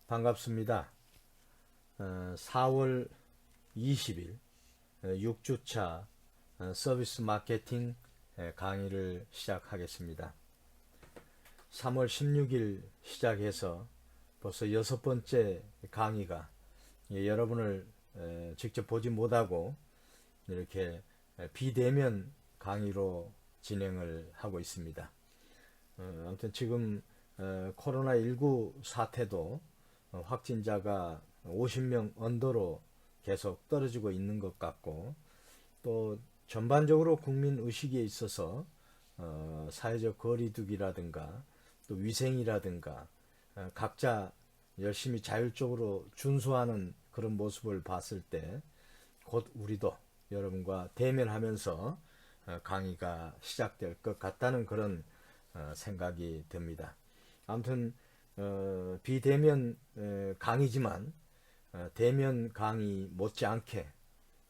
반갑습니다. 4월 20일 6주차 서비스 마케팅 강의를 시작하겠습니다. 3월 16일 시작해서 벌써 6번째 강의가 여러분을 직접 보지 못하고 이렇게 비대면 강의로 진행을 하고 있습니다. 아무튼 지금 코로나19 사태도 확진자가 50명 언더로 계속 떨어지고 있는 것 같고, 또 전반적으로 국민 의식에 있어서 사회적 거리두기라든가 또 위생이라든가 각자 열심히 자율적으로 준수하는 그런 모습을 봤을 때 곧 우리도 여러분과 대면하면서 강의가 시작될 것 같다는 그런 생각이 듭니다. 아무튼 비대면 강의지만 대면 강의 못지않게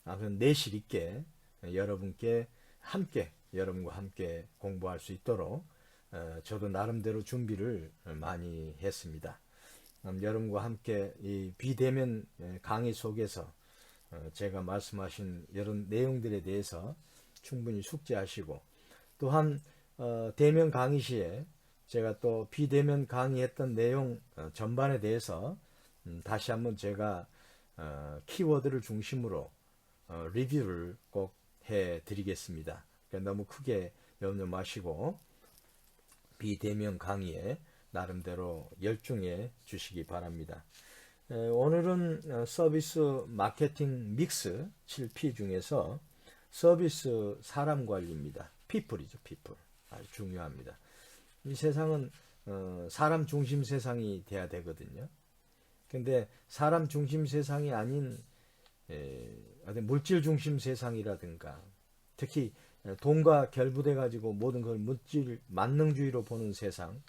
아무튼 내실 있게 여러분과 함께 공부할 수 있도록 저도 나름대로 준비를 많이 했습니다. 여러분과 함께 이 비대면 강의 속에서 제가 말씀하신 이런 내용들에 대해서 충분히 숙지하시고, 또한 대면 강의 시에 제가 또 비대면 강의했던 내용 전반에 대해서 다시 한번 제가 키워드를 중심으로 리뷰를 꼭 해드리겠습니다. 그러니까 너무 크게 염려 마시고 비대면 강의에 나름대로 열중해 주시기 바랍니다. 오늘은 서비스 마케팅 믹스 7P 중에서 서비스 사람 관리입니다. people이죠, people. 아주 중요합니다. 이 세상은 사람 중심 세상이 돼야 되거든요. 근데 사람 중심 세상이 아닌 물질 중심 세상이라든가, 특히 돈과 결부돼 가지고 모든 걸 물질 만능주의로 보는 세상,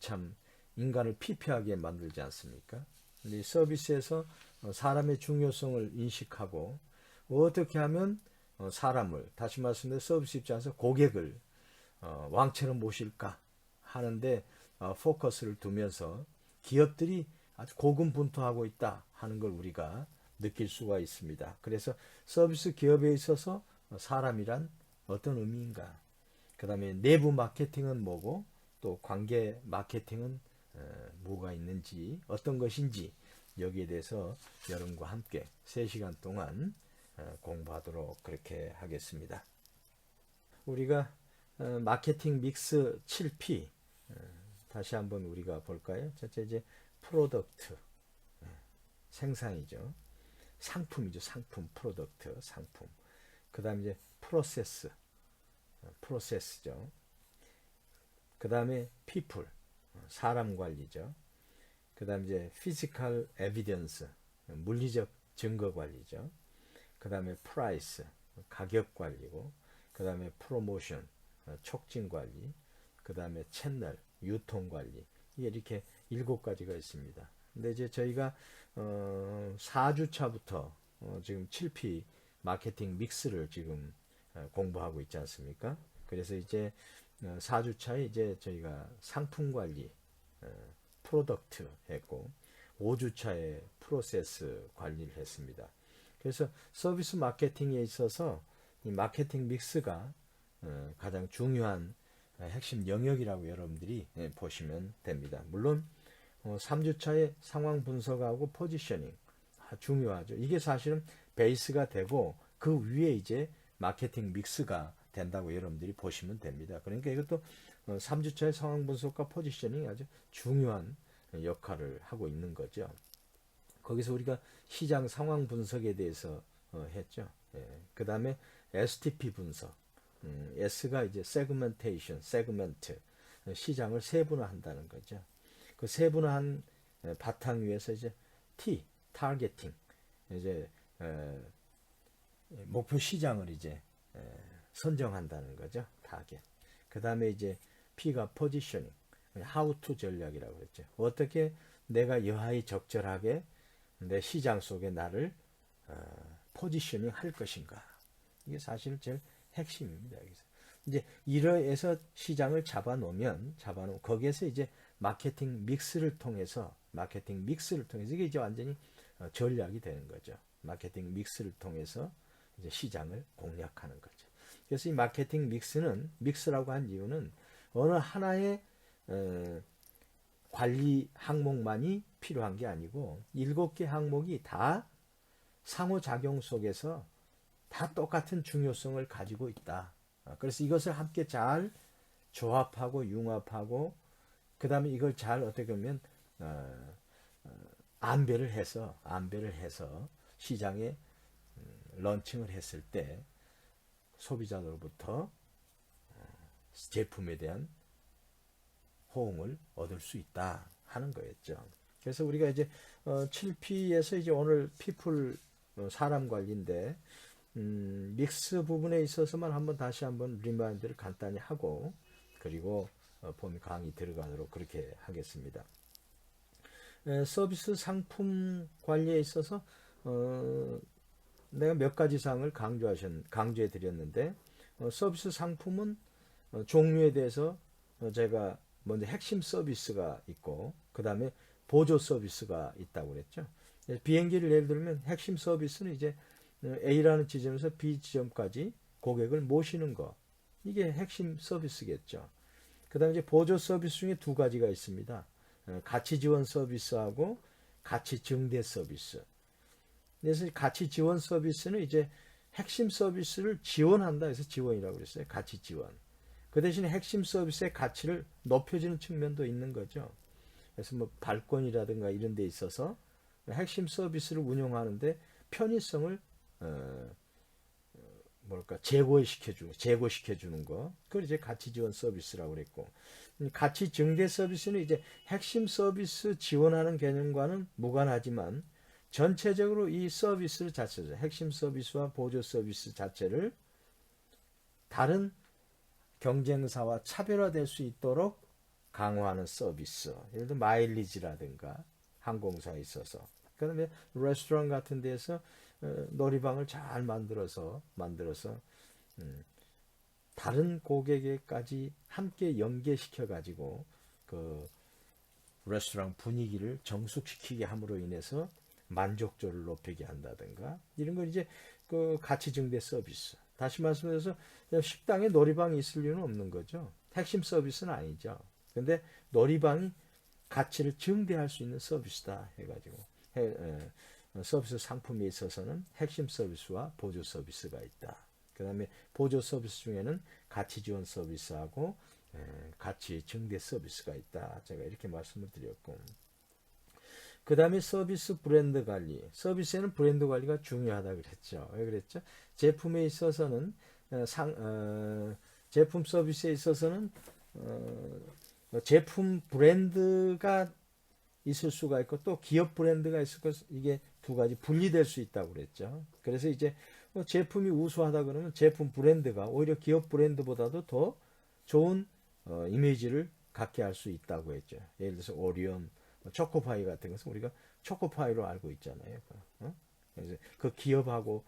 참 인간을 피폐하게 만들지 않습니까? 이 서비스에서 사람의 중요성을 인식하고 어떻게 하면 사람을, 다시 말씀드려 서비스 입장에서 고객을 왕처럼 모실까 하는데 포커스를 두면서 기업들이 아주 고군분투하고 있다 하는 걸 우리가 느낄 수가 있습니다. 그래서 서비스 기업에 있어서 사람이란 어떤 의미인가, 그 다음에 내부 마케팅은 뭐고 또 관계 마케팅은 뭐가 있는지, 어떤 것인지, 여기에 대해서 여러분과 함께 3시간 동안 공부하도록 그렇게 하겠습니다. 우리가 마케팅 믹스 7P 다시 한번 우리가 볼까요? 첫째, 이제 프로덕트, 생산이죠. 상품이죠. 상품, 프로덕트, 상품. 그 다음에 이제 프로세스죠. 그 다음에 people, 사람 관리죠. 그 다음에 이제 physical evidence, 물리적 증거 관리죠. 그 다음에 price, 가격 관리고, 그 다음에 promotion, 촉진 관리, 그 다음에 채널, 유통 관리. 이렇게 7가지가 있습니다. 근데 이제 저희가 4주차부터 지금 7P 마케팅 믹스를 지금 공부하고 있지 않습니까? 그래서 이제 4주차에 이제 저희가 상품 관리, 프로덕트 했고, 5주차에 프로세스 관리를 했습니다. 그래서 서비스 마케팅에 있어서 이 마케팅 믹스가 가장 중요한 핵심 영역이라고 여러분들이 보시면 됩니다. 물론 3주차에 상황 분석하고 포지셔닝 중요하죠. 이게 사실은 베이스가 되고 그 위에 이제 마케팅 믹스가 된다고 여러분들이 보시면 됩니다. 그러니까 이것도 3주차의 상황 분석과 포지셔닝이 아주 중요한 역할을 하고 있는 거죠. 거기서 우리가 시장 상황 분석에 대해서 했죠. 그 다음에 STP 분석, S가 이제 세그멘테이션, 세그멘트, 시장을 세분화한다는 거죠. 그 세분화한 바탕 위에서 이제 T, 타겟팅, 이제 목표 시장을 이제 선정한다는 거죠. 타겟. 그 다음에 이제 P가 포지셔닝, how to 전략이라고 그랬죠. 어떻게 내가 여하이 적절하게 내 시장 속에 나를 포지셔닝 할 것인가. 이게 사실 제일 핵심입니다. 여기서. 이제 이러해서 시장을 잡아놓으면 거기에서 이제 마케팅 믹스를 통해서 마케팅 믹스를 통해서 이게 이제 완전히 전략이 되는 거죠. 마케팅 믹스를 통해서 이제 시장을 공략하는 거죠. 그래서 이 마케팅 믹스는 믹스라고 한 이유는 어느 하나의 관리 항목만이 필요한 게 아니고 7개 항목이 다 상호작용 속에서 다 똑같은 중요성을 가지고 있다. 그래서 이것을 함께 잘 조합하고 융합하고 그 다음에 이걸 잘 어떻게 보면 안배를 해서 시장에 런칭을 했을 때 소비자들로부터 제품에 대한 호응을 얻을 수 있다 하는 거였죠. 그래서 우리가 이제 7P에서 이제 오늘 피플 사람 관리인데 믹스 부분에 있어서만 다시 한번 리마인드를 간단히 하고 그리고 본 강의 들어가도록 그렇게 하겠습니다. 서비스 상품 관리에 있어서 내가 몇 가지 사항을 강조해 드렸는데 서비스 상품은 종류에 대해서 제가 먼저 핵심 서비스가 있고 그 다음에 보조 서비스가 있다고 그랬죠. 비행기를 예를 들면 핵심 서비스는 이제 A라는 지점에서 B 지점까지 고객을 모시는 거 이게 핵심 서비스겠죠. 그 다음에 이제 보조 서비스 중에 두 가지가 있습니다. 가치 지원 서비스하고 가치 증대 서비스. 그래서 가치 지원 서비스는 이제 핵심 서비스를 지원한다 해서 지원이라고 그랬어요. 가치 지원. 그 대신에 핵심 서비스의 가치를 높여주는 측면도 있는 거죠. 그래서 뭐 발권이라든가 이런 데 있어서 핵심 서비스를 운영하는데 편의성을 제고시켜 주는 거. 그걸 이제 가치 지원 서비스라고 그랬고. 가치 증대 서비스는 이제 핵심 서비스 지원하는 개념과는 무관하지만 전체적으로 이 서비스 자체죠. 핵심 서비스와 보조 서비스 자체를 다른 경쟁사와 차별화될 수 있도록 강화하는 서비스. 예를 들어 마일리지라든가 항공사에 있어서. 그다음에 레스토랑 같은 데서 놀이방을 잘 만들어서 다른 고객에까지 함께 연계시켜 가지고 그 레스토랑 분위기를 정숙시키게 함으로 인해서 만족도를 높이게 한다든가 이런 건 이제 그 가치 증대 서비스. 다시 말씀드려서 식당에 놀이방이 있을 이유는 없는 거죠. 핵심 서비스는 아니죠. 근데 놀이방이 가치를 증대할 수 있는 서비스다 해가지고 서비스 상품에 있어서는 핵심 서비스와 보조 서비스가 있다. 그 다음에 보조 서비스 중에는 가치 지원 서비스하고 가치 증대 서비스가 있다. 제가 이렇게 말씀을 드렸고 그 다음에 서비스 브랜드 관리. 서비스에는 브랜드 관리가 중요하다 그랬죠. 왜 그랬죠? 제품에 있어서는 제품 서비스에 있어서는 제품 브랜드가 있을 수가 있고 또 기업 브랜드가 있을 것 이게 두 가지 분리될 수 있다고 그랬죠. 그래서 이제 제품이 우수하다 그러면 제품 브랜드가 오히려 기업 브랜드보다도 더 좋은 이미지를 갖게 할 수 있다고 했죠. 예를 들어서 오리온, 초코파이 같은 것은 우리가 초코파이로 알고 있잖아요. 그래서 그 기업하고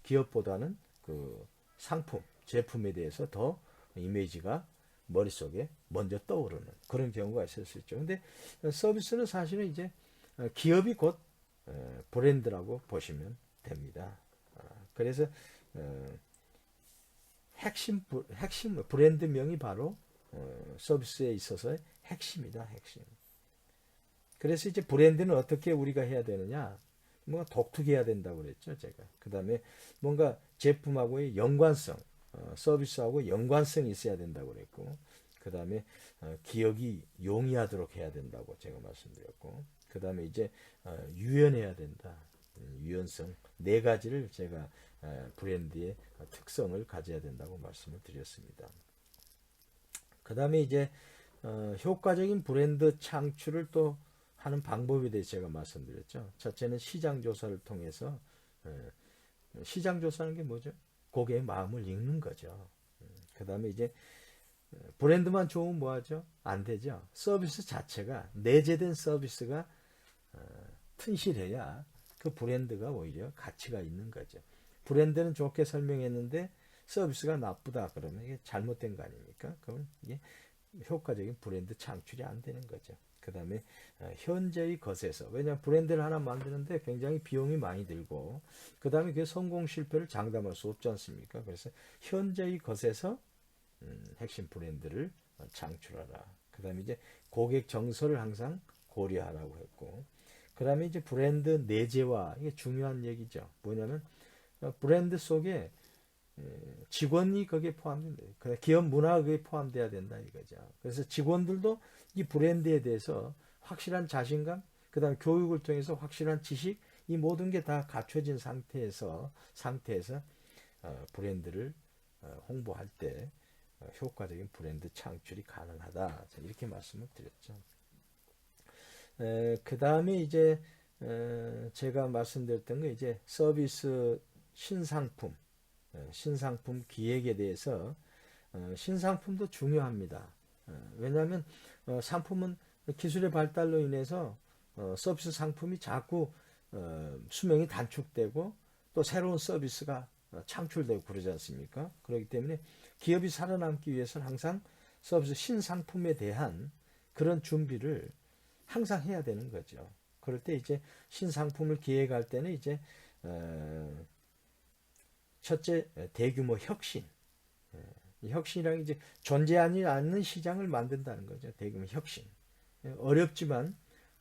기업보다는 그 상품, 제품에 대해서 더 이미지가 머릿속에 먼저 떠오르는 그런 경우가 있을 수 있죠. 근데 서비스는 사실은 이제 기업이 곧 브랜드라고 보시면 됩니다. 그래서 핵심 브랜드명이 바로 서비스에 있어서의 핵심이다. 핵심. 그래서 이제 브랜드는 어떻게 우리가 해야 되느냐? 뭔가 독특해야 된다고 그랬죠, 제가. 그 다음에 뭔가 제품하고의 연관성, 서비스하고 연관성이 있어야 된다고 그랬고, 그 다음에 기억이 용이하도록 해야 된다고 제가 말씀드렸고, 그 다음에 이제 유연해야 된다. 유연성 네 가지를 제가 브랜드의 특성을 가져야 된다고 말씀을 드렸습니다. 그 다음에 이제 효과적인 브랜드 창출을 또 하는 방법에 대해서 제가 말씀드렸죠. 첫째는 시장 조사를 통해서 시장 조사하는 게 뭐죠? 고객의 마음을 읽는 거죠. 그 다음에 이제 브랜드만 좋으면 뭐하죠? 안 되죠. 서비스 자체가 내재된 서비스가 튼실해야 그 브랜드가 오히려 가치가 있는 거죠. 브랜드는 좋게 설명했는데 서비스가 나쁘다 그러면 이게 잘못된 거 아닙니까? 그럼 이게 효과적인 브랜드 창출이 안 되는 거죠. 그 다음에 현재의 것에서, 왜냐하면 브랜드를 하나 만드는데 굉장히 비용이 많이 들고, 그 다음에 그 성공 실패를 장담할 수 없지 않습니까? 그래서 현재의 것에서 핵심 브랜드를 창출하라. 그 다음에 이제 고객 정서를 항상 고려하라고 했고, 그 다음에 이제 브랜드 내재화, 이게 중요한 얘기죠. 뭐냐면 브랜드 속에 직원이 거기에 포함된다. 기업 문화가 거기에 포함돼야 된다 이거죠. 그래서 직원들도 이 브랜드에 대해서 확실한 자신감, 그 다음에 교육을 통해서 확실한 지식, 이 모든 게 다 갖춰진 상태에서 브랜드를 홍보할 때 효과적인 브랜드 창출이 가능하다. 이렇게 말씀을 드렸죠. 그 다음에 이제 제가 말씀드렸던 거 이제 서비스 신상품 기획에 대해서 신상품도 중요합니다. 왜냐하면 상품은 기술의 발달로 인해서 서비스 상품이 자꾸 수명이 단축되고 또 새로운 서비스가 창출되고 그러지 않습니까? 그렇기 때문에 기업이 살아남기 위해서는 항상 서비스 신상품에 대한 그런 준비를 항상 해야 되는 거죠. 그럴 때 이제 신상품을 기획할 때는 이제 첫째 대규모 혁신. 혁신이란 이제 존재하지 않는 시장을 만든다는 거죠. 대규모 혁신. 어렵지만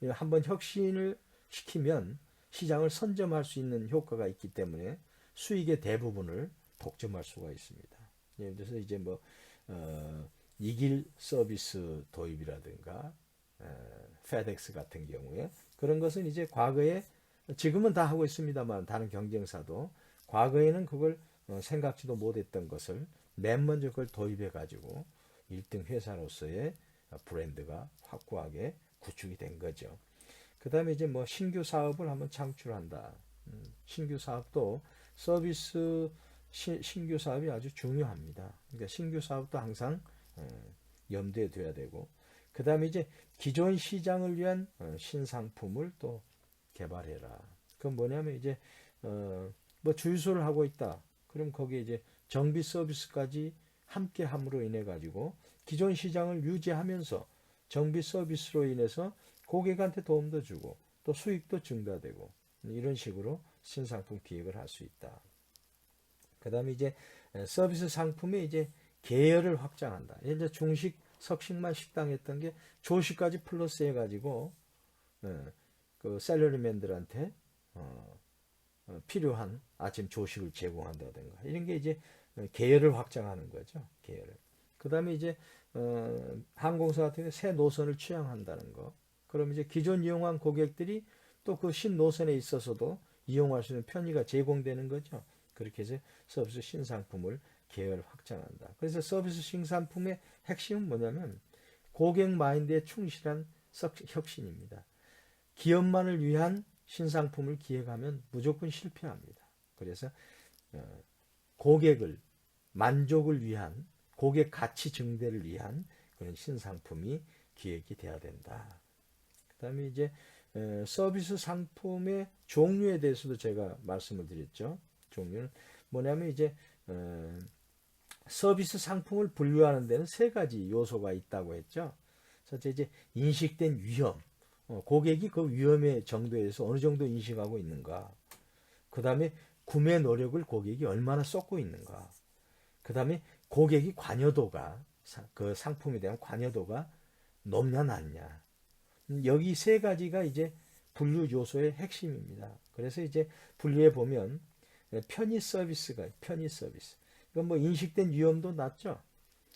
한번 혁신을 시키면 시장을 선점할 수 있는 효과가 있기 때문에 수익의 대부분을 독점할 수가 있습니다. 예를 들어서 이제 뭐 이길 서비스 도입이라든가 페덱스 같은 경우에 그런 것은 이제 과거에 지금은 다 하고 있습니다만 다른 경쟁사도 과거에는 그걸 생각지도 못했던 것을 맨 먼저 그걸 도입해 가지고 1등 회사로서의 브랜드가 확고하게 구축이 된 거죠. 그 다음에 이제 뭐 신규 사업을 한번 창출한다. 신규 사업도 서비스 신규 사업이 아주 중요합니다. 그러니까 신규 사업도 항상 염두에 둬야 되고, 그 다음에 이제 기존 시장을 위한 신상품을 또 개발해라. 그건 뭐냐면 이제 뭐 주유소를 하고 있다. 그럼 거기에 이제 정비 서비스까지 함께 함으로 인해 가지고 기존 시장을 유지하면서 정비 서비스로 인해서 고객한테 도움도 주고 또 수익도 증가되고 이런 식으로 신상품 기획을 할 수 있다. 그 다음에 이제 서비스 상품의 이제 계열을 확장한다. 이제 중식, 석식만 식당 했던 게 조식까지 플러스 해가지고 그 샐러리맨들한테 필요한 아침 조식을 제공한다든가 이런 게 이제 계열을 확장하는 거죠. 계열을. 그 다음에 이제 항공사 같은 경우 새 노선을 취향한다는 거. 그럼 이제 기존 이용한 고객들이 또 그 신노선에 있어서도 이용할 수 있는 편의가 제공되는 거죠. 그렇게 해서 서비스 신상품을 계열 확장한다. 그래서 서비스 신상품의 핵심은 뭐냐면 고객 마인드에 충실한 혁신입니다. 기업만을 위한 신상품을 기획하면 무조건 실패합니다. 그래서 고객을 만족을 위한 고객 가치 증대를 위한 그런 신상품이 기획이 돼야 된다. 그다음에 이제 서비스 상품의 종류에 대해서도 제가 말씀을 드렸죠. 종류는 뭐냐면 이제 서비스 상품을 분류하는 데는 세 가지 요소가 있다고 했죠. 첫째 이제 인식된 위험, 고객이 그 위험의 정도에서 어느 정도 인식하고 있는가. 그 다음에 구매 노력을 고객이 얼마나 쏟고 있는가. 그 다음에 고객이 관여도가 그 상품에 대한 관여도가 높냐 낮냐. 여기 세 가지가 이제 분류 요소의 핵심입니다. 그래서 이제 분류해 보면 편의 서비스. 이건 뭐 인식된 위험도 낮죠.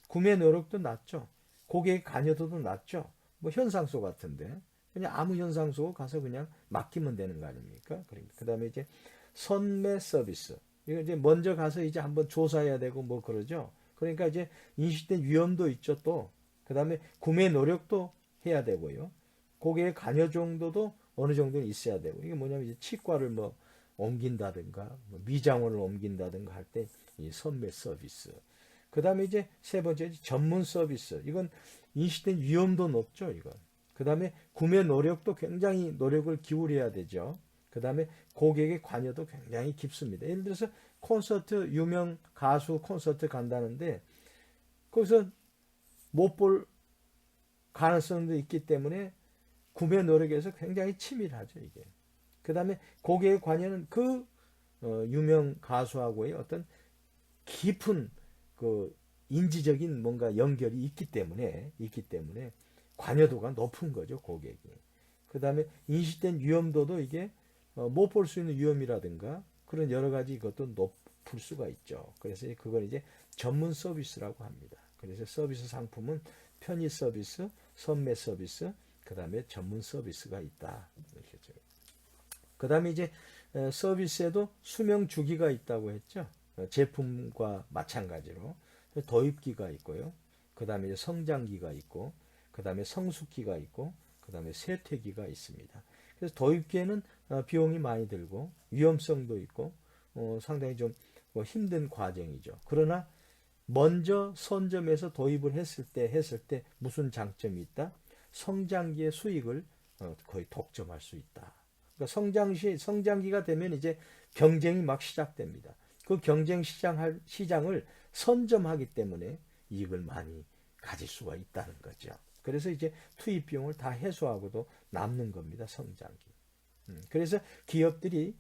구매 노력도 낮죠. 고객 관여도도 낮죠. 뭐 현상소 같은데 그냥 아무 현상소 가서 그냥 맡기면 되는 거 아닙니까? 그 다음에 이제 선매 서비스. 이거 이제 먼저 가서 이제 한번 조사해야 되고 뭐 그러죠. 그러니까 이제 인식된 위험도 있죠 또. 그 다음에 구매 노력도 해야 되고요. 고객의 관여 정도도 어느 정도는 있어야 되고. 이게 뭐냐면 이제 치과를 뭐 옮긴다든가 뭐 미장원을 옮긴다든가 할 때 이 선매 서비스. 그 다음에 이제 세 번째 전문 서비스. 이건 인식된 위험도 높죠 이건. 그 다음에 구매 노력도 굉장히 노력을 기울여야 되죠. 그 다음에 고객의 관여도 굉장히 깊습니다. 예를 들어서 콘서트, 유명 가수 콘서트 간다는데 거기서 못 볼 가능성도 있기 때문에 구매 노력에서 굉장히 치밀하죠, 이게. 그 다음에 고객의 관여는 그 유명 가수하고의 어떤 깊은 그 인지적인 뭔가 연결이 있기 때문에 관여도가 높은 거죠, 고객이. 그 다음에 인식된 위험도도 이게 못 볼 수 있는 위험이라든가 그런 여러 가지 것도 높을 수가 있죠. 그래서 그걸 이제 전문 서비스라고 합니다. 그래서 서비스 상품은 편의 서비스, 선매 서비스, 그 다음에 전문 서비스가 있다. 그 다음에 이제 서비스에도 수명 주기가 있다고 했죠. 제품과 마찬가지로 도입기가 있고요. 그 다음에 성장기가 있고, 그 다음에 성숙기가 있고, 그 다음에 쇠퇴기가 있습니다. 그래서 도입기에는 비용이 많이 들고 위험성도 있고 상당히 좀 힘든 과정이죠. 그러나 먼저 선점해서 도입을 했을 때 무슨 장점이 있다? 성장기의 수익을 거의 독점할 수 있다. 그러니까 성장기가 되면 이제 경쟁이 막 시작됩니다. 그 경쟁 시장을 선점하기 때문에 이익을 많이 가질 수가 있다는 거죠. 그래서 이제 투입 비용을 다 해소하고도 남는 겁니다. 성장기. 그래서 기업들이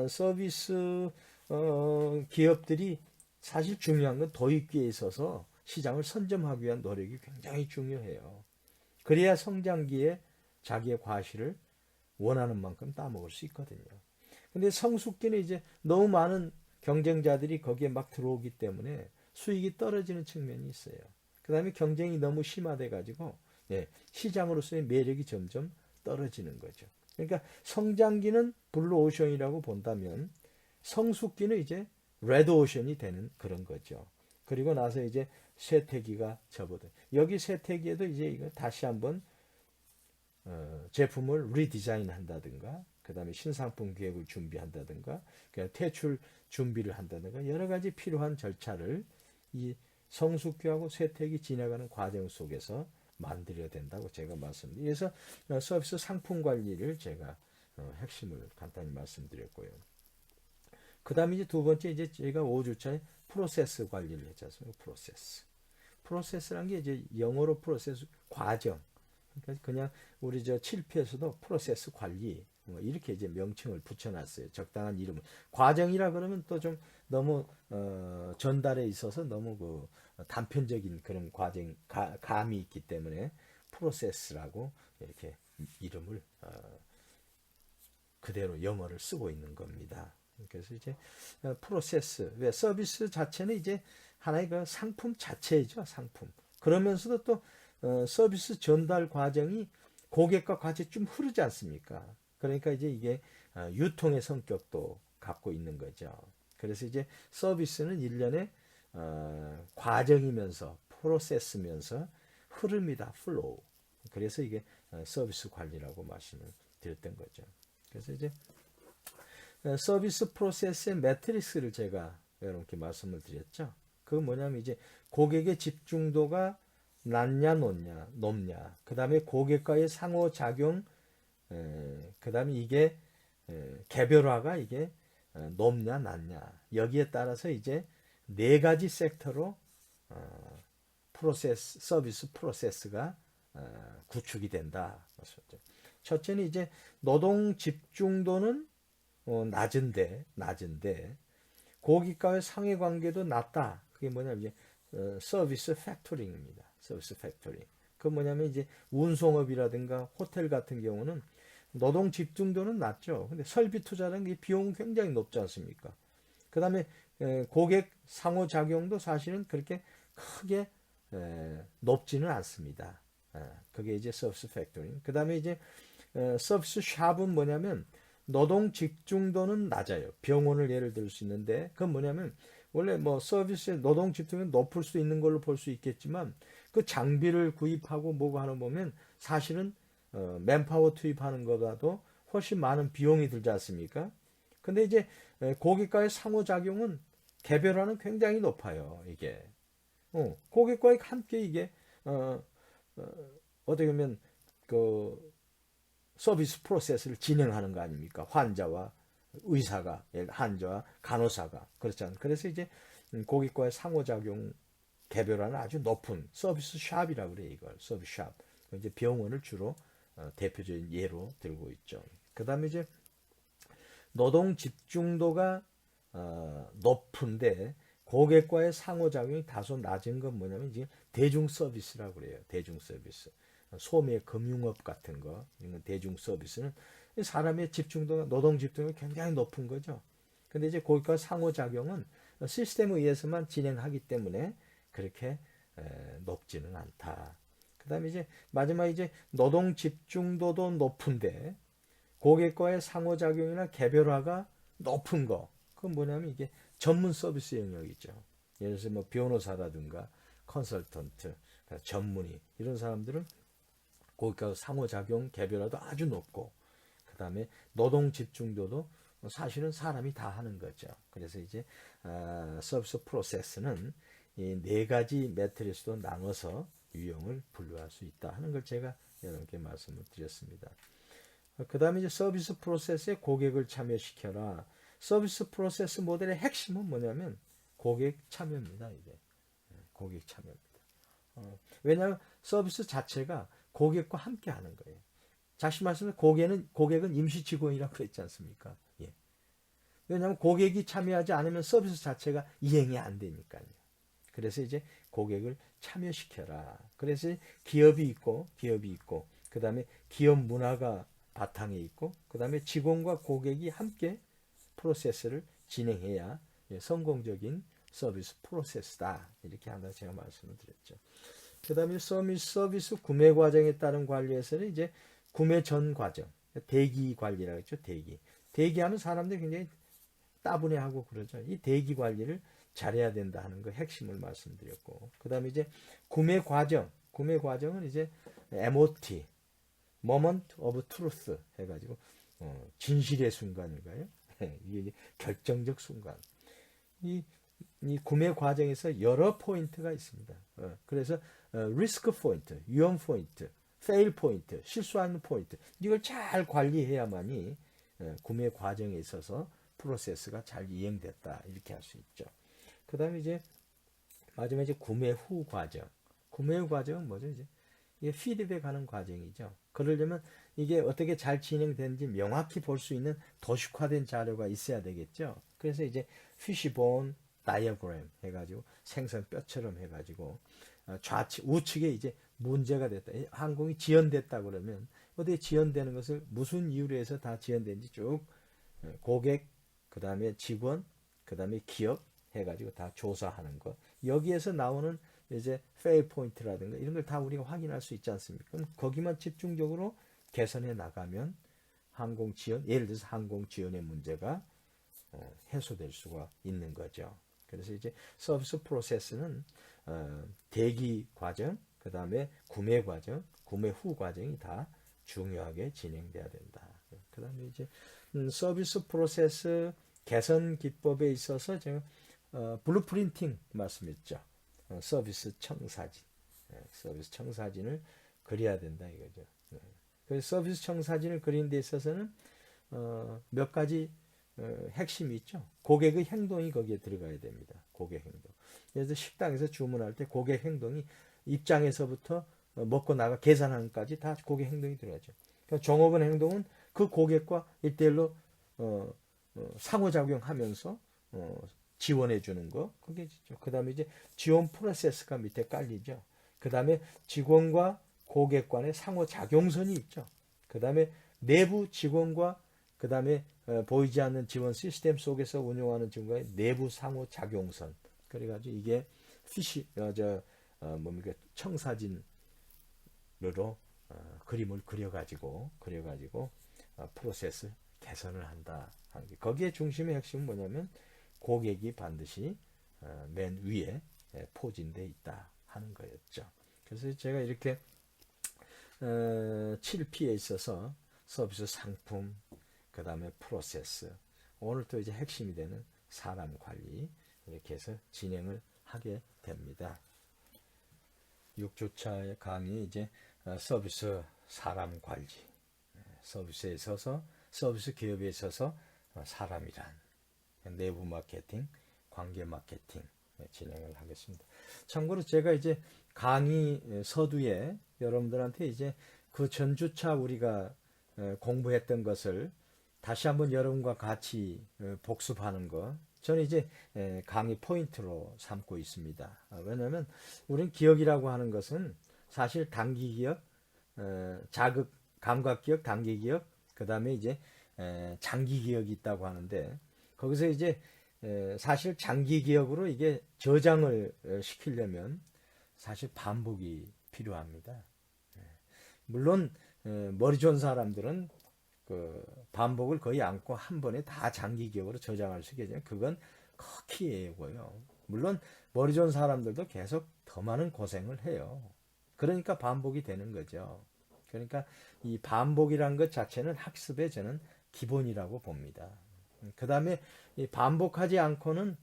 서비스 기업들이 사실 중요한 건 도입기에 있어서 시장을 선점하기 위한 노력이 굉장히 중요해요. 그래야 성장기에 자기의 과실을 원하는 만큼 따먹을 수 있거든요. 근데 성숙기는 이제 너무 많은 경쟁자들이 거기에 막 들어오기 때문에 수익이 떨어지는 측면이 있어요. 그 다음에 경쟁이 너무 심화돼 가지고 시장으로서의 매력이 점점 떨어지는 거죠. 그러니까 성장기는 블루 오션이라고 본다면 성숙기는 이제 레드 오션이 되는 그런 거죠. 그리고 나서 이제 쇠퇴기가 접어든. 여기 쇠퇴기에도 이제 이거 다시 한번 제품을 리디자인 한다든가, 그 다음에 신상품 기획을 준비한다든가, 그냥 퇴출 준비를 한다든가, 여러 가지 필요한 절차를 이 성숙기하고 쇠퇴기 지나가는 과정 속에서 만들어야 된다고 제가 말씀드려서 서비스 상품 관리를 제가 핵심을 간단히 말씀드렸고요. 그 다음에 이제 두 번째 이제 제가 5주차에 프로세스 관리를 했지 않습니까? 프로세스란 게 이제 영어로 프로세스 과정. 그러니까 그냥 우리 저 7P에서도 프로세스 관리 뭐 이렇게 이제 명칭을 붙여놨어요. 적당한 이름을. 과정이라 그러면 또 좀 너무 전달에 있어서 너무 그 단편적인 그런 과정 감이 있기 때문에 프로세스라고 이렇게 이름을 그대로 영어를 쓰고 있는 겁니다. 그래서 이제 프로세스, 왜 서비스 자체는 이제 하나의 그 상품 자체이죠, 상품. 그러면서도 또 서비스 전달 과정이 고객과 같이 좀 흐르지 않습니까? 그러니까 이제 이게 유통의 성격도 갖고 있는 거죠. 그래서 이제 서비스는 일련의 과정이면서 프로세스면서 흐름이다, 플로우. 그래서 이게 서비스 관리라고 말씀을 드렸던 거죠. 그래서 이제 서비스 프로세스의 매트릭스를 제가 여러분께 말씀을 드렸죠. 그건 뭐냐면 이제 고객의 집중도가 낮냐 높냐, 그 다음에 고객과의 상호작용, 그 다음에 이게 개별화가 이게 높냐 낮냐, 여기에 따라서 이제 네 가지 섹터로 서비스 프로세스가 구축이 된다. 첫째는 이제 노동 집중도는 낮은데 고객과의 상해 관계도 낮다. 그게 뭐냐면 이제 서비스 팩토링입니다. 서비스 팩토링. 그 뭐냐면 이제 운송업이라든가 호텔 같은 경우는 노동 집중도는 낮죠. 근데 설비 투자라는 게 비용은 굉장히 높지 않습니까? 그 다음에 고객 상호작용도 사실은 그렇게 크게 높지는 않습니다. 그게 이제 서비스 팩토링. 그 다음에 이제 서비스 샵은 뭐냐면 노동 집중도는 낮아요. 병원을 예를 들 수 있는데 그건 뭐냐면 원래 뭐 서비스의 노동 집중은 높을 수 있는 걸로 볼 수 있겠지만 그 장비를 구입하고 뭐고 하는 보면 사실은 맨파워 투입하는 것보다도 훨씬 많은 비용이 들지 않습니까? 근데 이제 고객과의 상호작용은 개별화는 굉장히 높아요. 이게 고객과 함께 이게 어떻게 보면 그 서비스 프로세스를 진행하는 거 아닙니까? 환자와 의사가, 환자와 간호사가 그렇잖아요. 그래서 이제 고객과의 상호작용 개별화는 아주 높은 서비스 샵이라고 그래요. 이걸 서비스 샵. 이제 병원을 주로 대표적인 예로 들고 있죠. 그 다음에 이제 노동 집중도가 높은데 고객과의 상호작용이 다소 낮은 건 뭐냐면 이제 대중 서비스라고 그래요. 대중 서비스. 소매 금융업 같은 거, 이런 대중 서비스는 사람의 집중도가, 노동 집중도가 굉장히 높은 거죠. 근데 이제 고객과 상호작용은 시스템에 의해서만 진행하기 때문에 그렇게 높지는 않다. 그 다음에 이제 마지막 이제 노동 집중도도 높은데 고객과의 상호작용이나 개별화가 높은 거. 그건 뭐냐면 이게 전문 서비스 영역이죠. 예를 들어서 뭐 변호사라든가 컨설턴트, 전문의 이런 사람들은 고객과 상호작용, 개별화도 아주 높고, 그 다음에 노동 집중도도 사실은 사람이 다 하는 거죠. 그래서 이제 서비스 프로세스는 이 네 가지 매트리스로 나눠서 유형을 분류할 수 있다 하는 걸 제가 여러분께 말씀을 드렸습니다. 그 다음에 이제 서비스 프로세스에 고객을 참여시켜라. 서비스 프로세스 모델의 핵심은 뭐냐면 고객 참여입니다. 이게 고객 참여입니다. 왜냐하면 서비스 자체가 고객과 함께 하는 거예요. 다시 말씀해 고객은 임시 직원이라고 그랬지 않습니까? 예. 왜냐하면 고객이 참여하지 않으면 서비스 자체가 이행이 안 되니까요. 그래서 이제 고객을 참여시켜라. 그래서 기업이 있고, 그 다음에 기업 문화가 바탕에 있고, 그 다음에 직원과 고객이 함께 프로세스를 진행해야 성공적인 서비스 프로세스다. 이렇게 한다 제가 말씀을 드렸죠. 그 다음에 서비스 구매 과정에 따른 관리에서는 이제 구매 전 과정, 대기 관리라고 했죠. 대기하는 사람들이 굉장히 따분해하고 그러죠. 이 대기 관리를 잘해야 된다 하는 거 핵심을 말씀드렸고, 그 다음에 이제 구매 과정은 이제 MOT, Moment of Truth 해가지고 진실의 순간인가요? 이게 결정적 순간. 이 구매 과정에서 여러 포인트가 있습니다. 그래서 리스크 포인트, 위험 포인트, 페일 포인트, 실수하는 포인트, 이걸 잘 관리해야만이 구매 과정에 있어서 프로세스가 잘 이행됐다 이렇게 할 수 있죠. 그 다음에 이제 마지막에 이제 구매 후 과정. 구매 후 과정은 뭐죠? 이게 피드백하는 과정이죠. 그러려면 이게 어떻게 잘 진행되는지 명확히 볼 수 있는 도식화된 자료가 있어야 되겠죠. 그래서 이제 피시본 다이어그램 해가지고 생선뼈처럼 해가지고 우측에 이제 문제가 됐다. 항공이 지연됐다 그러면 어디에 지연되는 것을 무슨 이유로 해서 다 지연된지 쭉 고객, 그 다음에 직원, 그 다음에 기업 해가지고 다 조사하는 것. 여기에서 나오는 이제 페일 포인트라든가 이런 걸 다 우리가 확인할 수 있지 않습니까? 그럼 거기만 집중적으로 개선해 나가면 항공 지연, 예를 들어서 항공 지연의 문제가 해소될 수가 있는 거죠. 그래서 이제 서비스 프로세스는 대기 과정, 그 다음에 구매 과정, 구매 후 과정이 다 중요하게 진행돼야 된다. 그 다음에 이제 서비스 프로세스 개선 기법에 있어서 제가 블루프린팅 말씀했죠. 서비스 청사진, 서비스 청사진을 그려야 된다 이거죠. 그래서 서비스 청사진을 그리는 데 있어서는 몇 가지 핵심이 있죠. 고객의 행동이 거기에 들어가야 됩니다. 고객 행동. 그래서 식당에서 주문할 때 고객 행동이 입장에서부터 먹고 나가 계산하는까지 다 고객 행동이 들어가죠. 그러니까 종업원 행동은 그 고객과 1대1로 상호작용하면서 지원해 주는 거 그게 있죠. 그 다음에 이제 지원 프로세스가 밑에 깔리죠. 그 다음에 직원과 고객 간의 상호작용선이 있죠. 그 다음에 내부 직원과 그 다음에 보이지 않는 지원 시스템 속에서 운영하는 직원과의 내부 상호작용선. 그래가지고 이게 뭡니까 청사진으로 그림을 그려가지고 프로세스 개선을 한다. 거기에 중심의 핵심은 뭐냐면 고객이 반드시 맨 위에 포진돼 있다 하는 거였죠. 그래서 제가 이렇게 7P에 있어서 서비스 상품, 그 다음에 프로세스, 오늘 또 이제 핵심이 되는 사람 관리 이렇게 해서 진행을 하게 됩니다. 6주차의 강의 이제 서비스 사람 관리, 서비스에 있어서 서비스 기업에 있어서 사람이란 내부 마케팅, 관계 마케팅 진행을 하겠습니다. 참고로 제가 이제 강의 서두에 여러분들한테 이제 그 전주차 우리가 공부했던 것을 다시 한번 여러분과 같이 복습하는 것, 저는 이제 강의 포인트로 삼고 있습니다. 왜냐하면 우리는 기억이라고 하는 것은 사실 단기 기억, 자극, 감각 기억, 단기 기억, 그 다음에 이제 장기 기억이 있다고 하는데, 거기서 이제 사실 장기 기억으로 이게 저장을 시키려면 사실 반복이 필요합니다. 물론 머리 좋은 사람들은 그 반복을 거의 않고 한 번에 다 장기 기억으로 저장할 수 있겠죠. 그건 커키예고요. 물론 머리 좋은 사람들도 계속 더 많은 고생을 해요. 그러니까 반복이 되는 거죠. 그러니까 이 반복이란 것 자체는 학습의 저는 기본이라고 봅니다. 그 다음에 이 반복하지 않고는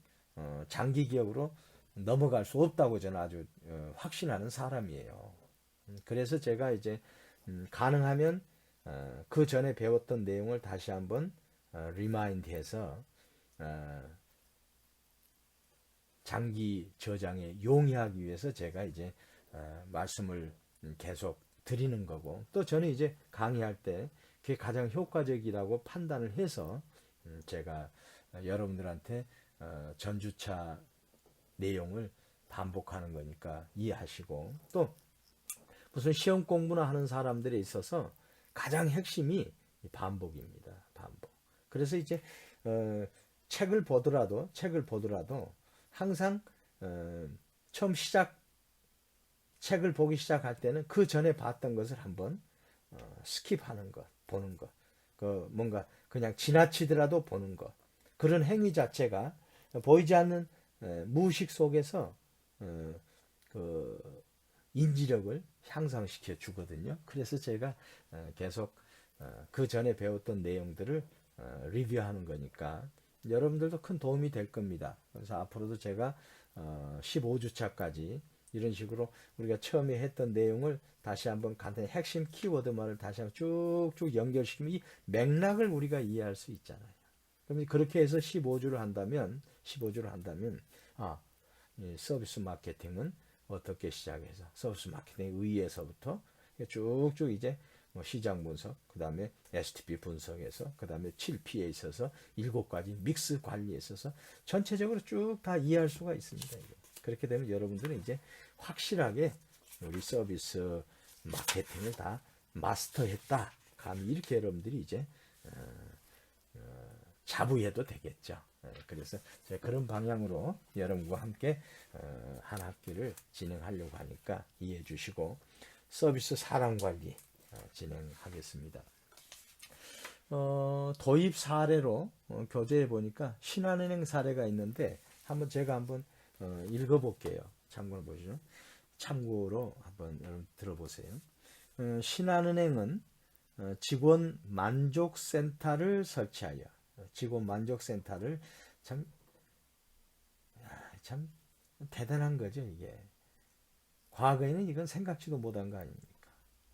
장기 기억으로 넘어갈 수 없다고 저는 아주 확신하는 사람이에요. 그래서 제가 이제 가능하면 그 전에 배웠던 내용을 다시 한번 리마인드해서 장기 저장에 용이하기 위해서 제가 이제 말씀을 계속 드리는 거고, 또 저는 이제 강의할 때 그게 가장 효과적이라고 판단을 해서 제가 여러분들한테 전주차 내용을 반복하는 거니까 이해하시고, 또 무슨 시험 공부나 하는 사람들에 있어서 가장 핵심이 반복입니다. 반복. 그래서 이제 책을 보더라도 항상 처음 책을 보기 시작할 때는 그 전에 봤던 것을 한번 스킵하는 것, 보는 것, 그 뭔가 그냥 지나치더라도 보는 것, 그런 행위 자체가 보이지 않는 무의식 속에서 그 인지력을 향상시켜 주거든요. 그래서 제가 계속 그 전에 배웠던 내용들을 리뷰하는 거니까 여러분들도 큰 도움이 될 겁니다. 그래서 앞으로도 제가 15주차까지 이런 식으로 우리가 처음에 했던 내용을 다시 한번 간단히 핵심 키워드만을 다시 한번 쭉쭉 연결시키면 이 맥락을 우리가 이해할 수 있잖아요. 그럼 그렇게 해서 15주를 한다면 이 서비스 마케팅은 어떻게 시작해서 서비스 마케팅의 의의에서부터 쭉쭉 이제 뭐 시장 분석, 그 다음에 STP 분석에서, 그 다음에 7P에 있어서 7가지 믹스 관리에 있어서 전체적으로 쭉 다 이해할 수가 있습니다. 그렇게 되면 여러분들은 이제 확실하게 우리 서비스 마케팅을 다 마스터했다. 감히 이렇게 여러분들이 이제 자부해도 되겠죠. 그래서 제가 그런 방향으로 여러분과 함께 한 학기를 진행하려고 하니까 이해해 주시고, 서비스 사람 관리 진행하겠습니다. 도입 사례로 교재에 보니까 신한은행 사례가 있는데 제가 한번 읽어볼게요. 참고로 보시죠. 참고로 한번 여러분 들어보세요. 신한은행은 직원 만족센터를 설치하여, 직원 만족센터를 참 대단한 거죠. 이게 과거에는 이건 생각지도 못한 거 아닙니까?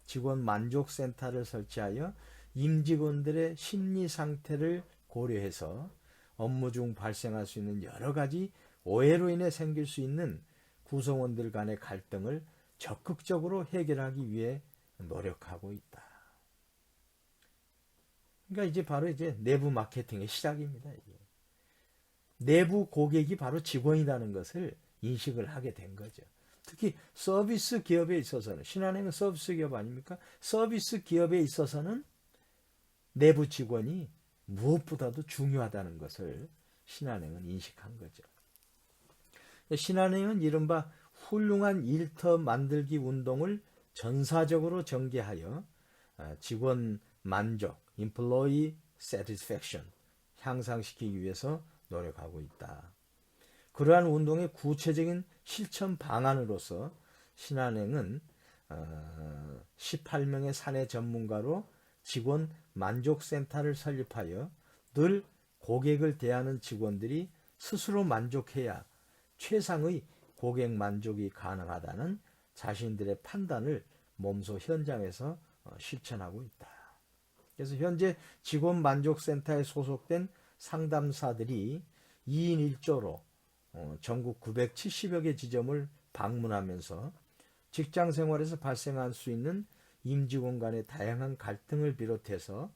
직원 만족센터를 설치하여 임직원들의 심리 상태를 고려해서 업무 중 발생할 수 있는 여러 가지 오해로 인해 생길 수 있는 구성원들 간의 갈등을 적극적으로 해결하기 위해 노력하고 있다. 그러니까 이제 바로 이제 내부 마케팅의 시작입니다. 이게. 내부 고객이 바로 직원이라는 것을 인식을 하게 된 거죠. 특히 서비스 기업에 있어서는, 신한은행은 서비스 기업 아닙니까? 서비스 기업에 있어서는 내부 직원이 무엇보다도 중요하다는 것을 신한은행은 인식한 거죠. 신한은행은 이른바 훌륭한 일터 만들기 운동을 전사적으로 전개하여 직원 만족, employee satisfaction 향상시키기 위해서 노력하고 있다. 그러한 운동의 구체적인 실천 방안으로서 신한은행은 18명의 사내 전문가로 직원 만족센터를 설립하여 늘 고객을 대하는 직원들이 스스로 만족해야 최상의 고객 만족이 가능하다는 자신들의 판단을 몸소 현장에서 실천하고 있다. 그래서 현재 직원 만족센터에 소속된 상담사들이 2인 1조로 전국 970여 개 지점을 방문하면서 직장 생활에서 발생할 수 있는 임직원 간의 다양한 갈등을 비롯해서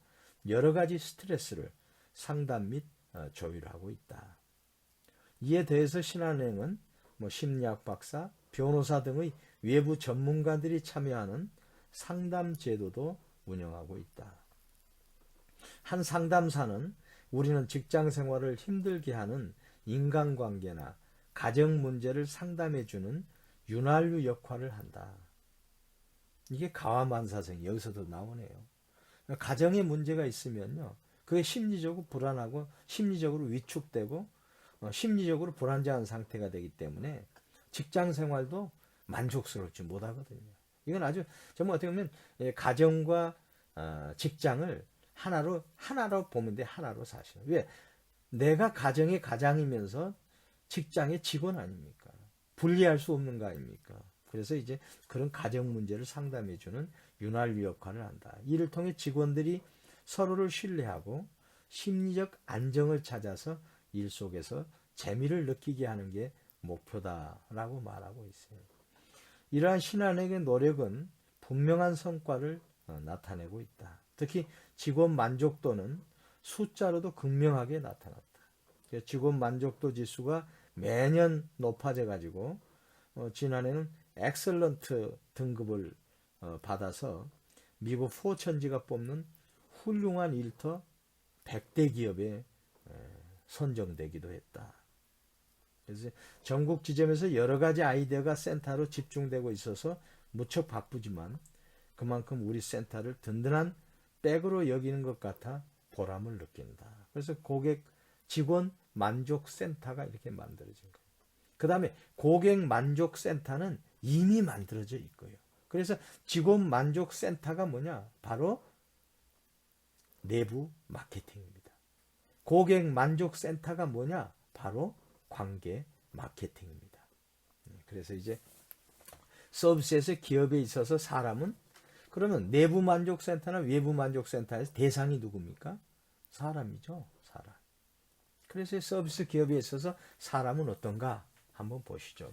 여러 가지 스트레스를 상담 및 조율하고 있다. 이에 대해서 신한은행은 심리학 박사, 변호사 등의 외부 전문가들이 참여하는 상담 제도도 운영하고 있다. 한 상담사는 우리는 직장 생활을 힘들게 하는 인간관계나 가정 문제를 상담해주는 윤활유 역할을 한다. 이게 가와만사생 여기서도 나오네요. 가정에 문제가 있으면요, 그게 심리적으로 불안하고 심리적으로 위축되고 심리적으로 불안정한 상태가 되기 때문에 직장 생활도 만족스럽지 못하거든요. 이건 아주 정말 어떻게 보면 가정과 직장을 하나로 보면 돼. 하나로 사실. 왜? 내가 가정의 가장이면서 직장의 직원 아닙니까? 분리할 수 없는 거 아닙니까? 그래서 이제 그런 가정 문제를 상담해주는 윤활유 역할을 한다. 이를 통해 직원들이 서로를 신뢰하고 심리적 안정을 찾아서 일 속에서 재미를 느끼게 하는 게 목표다라고 말하고 있어요. 이러한 신한은행의 노력은 분명한 성과를 나타내고 있다. 특히 직원 만족도는 숫자로도 극명하게 나타났다. 직원 만족도 지수가 매년 높아져 가지고 지난해는 엑셀런트 등급을 받아서 미국 포천지가 뽑는 훌륭한 일터 100대 기업에 선정되기도 했다. 그래서 전국 지점에서 여러 가지 아이디어가 센터로 집중되고 있어서 무척 바쁘지만 그만큼 우리 센터를 든든한 백으로 여기는 것 같아 보람을 느낀다. 그래서 직원 만족 센터가 이렇게 만들어진 거예요. 그 다음에 고객 만족 센터는 이미 만들어져 있고요. 그래서 직원 만족 센터가 뭐냐? 바로 내부 마케팅입니다. 고객 만족 센터가 뭐냐? 바로 관계 마케팅입니다. 그래서 이제 서비스에서 기업에 있어서 사람은 그러면 내부 만족 센터나 외부 만족 센터에서 대상이 누굽니까? 사람이죠. 사람. 그래서 서비스 기업에 있어서 사람은 어떤가 한번 보시죠.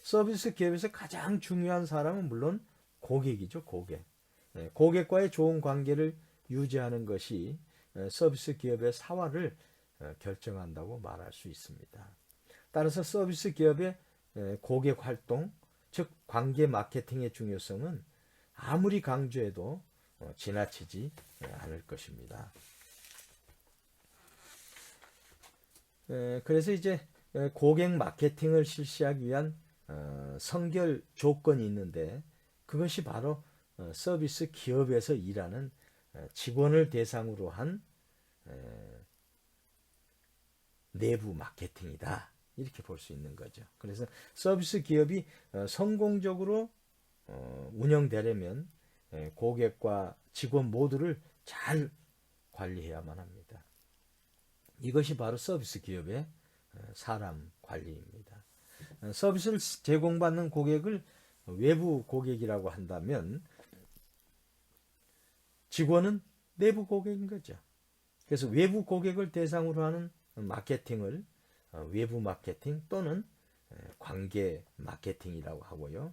서비스 기업에서 가장 중요한 사람은 물론 고객이죠. 고객. 고객과의 좋은 관계를 유지하는 것이 서비스 기업의 사활을 결정한다고 말할 수 있습니다. 따라서 서비스 기업의 고객 활동, 즉 관계 마케팅의 중요성은 아무리 강조해도 지나치지 않을 것입니다. 그래서 이제 고객 마케팅을 실시하기 위한 선결 조건이 있는데 그것이 바로 서비스 기업에서 일하는 직원을 대상으로 한 내부 마케팅이다. 이렇게 볼 수 있는 거죠. 그래서 서비스 기업이 성공적으로 운영되려면 고객과 직원 모두를 잘 관리해야만 합니다. 이것이 바로 서비스 기업의 사람 관리입니다. 서비스를 제공받는 고객을 외부 고객이라고 한다면 직원은 내부 고객인 거죠. 그래서 외부 고객을 대상으로 하는 마케팅을 외부 마케팅 또는 관계 마케팅이라고 하고요.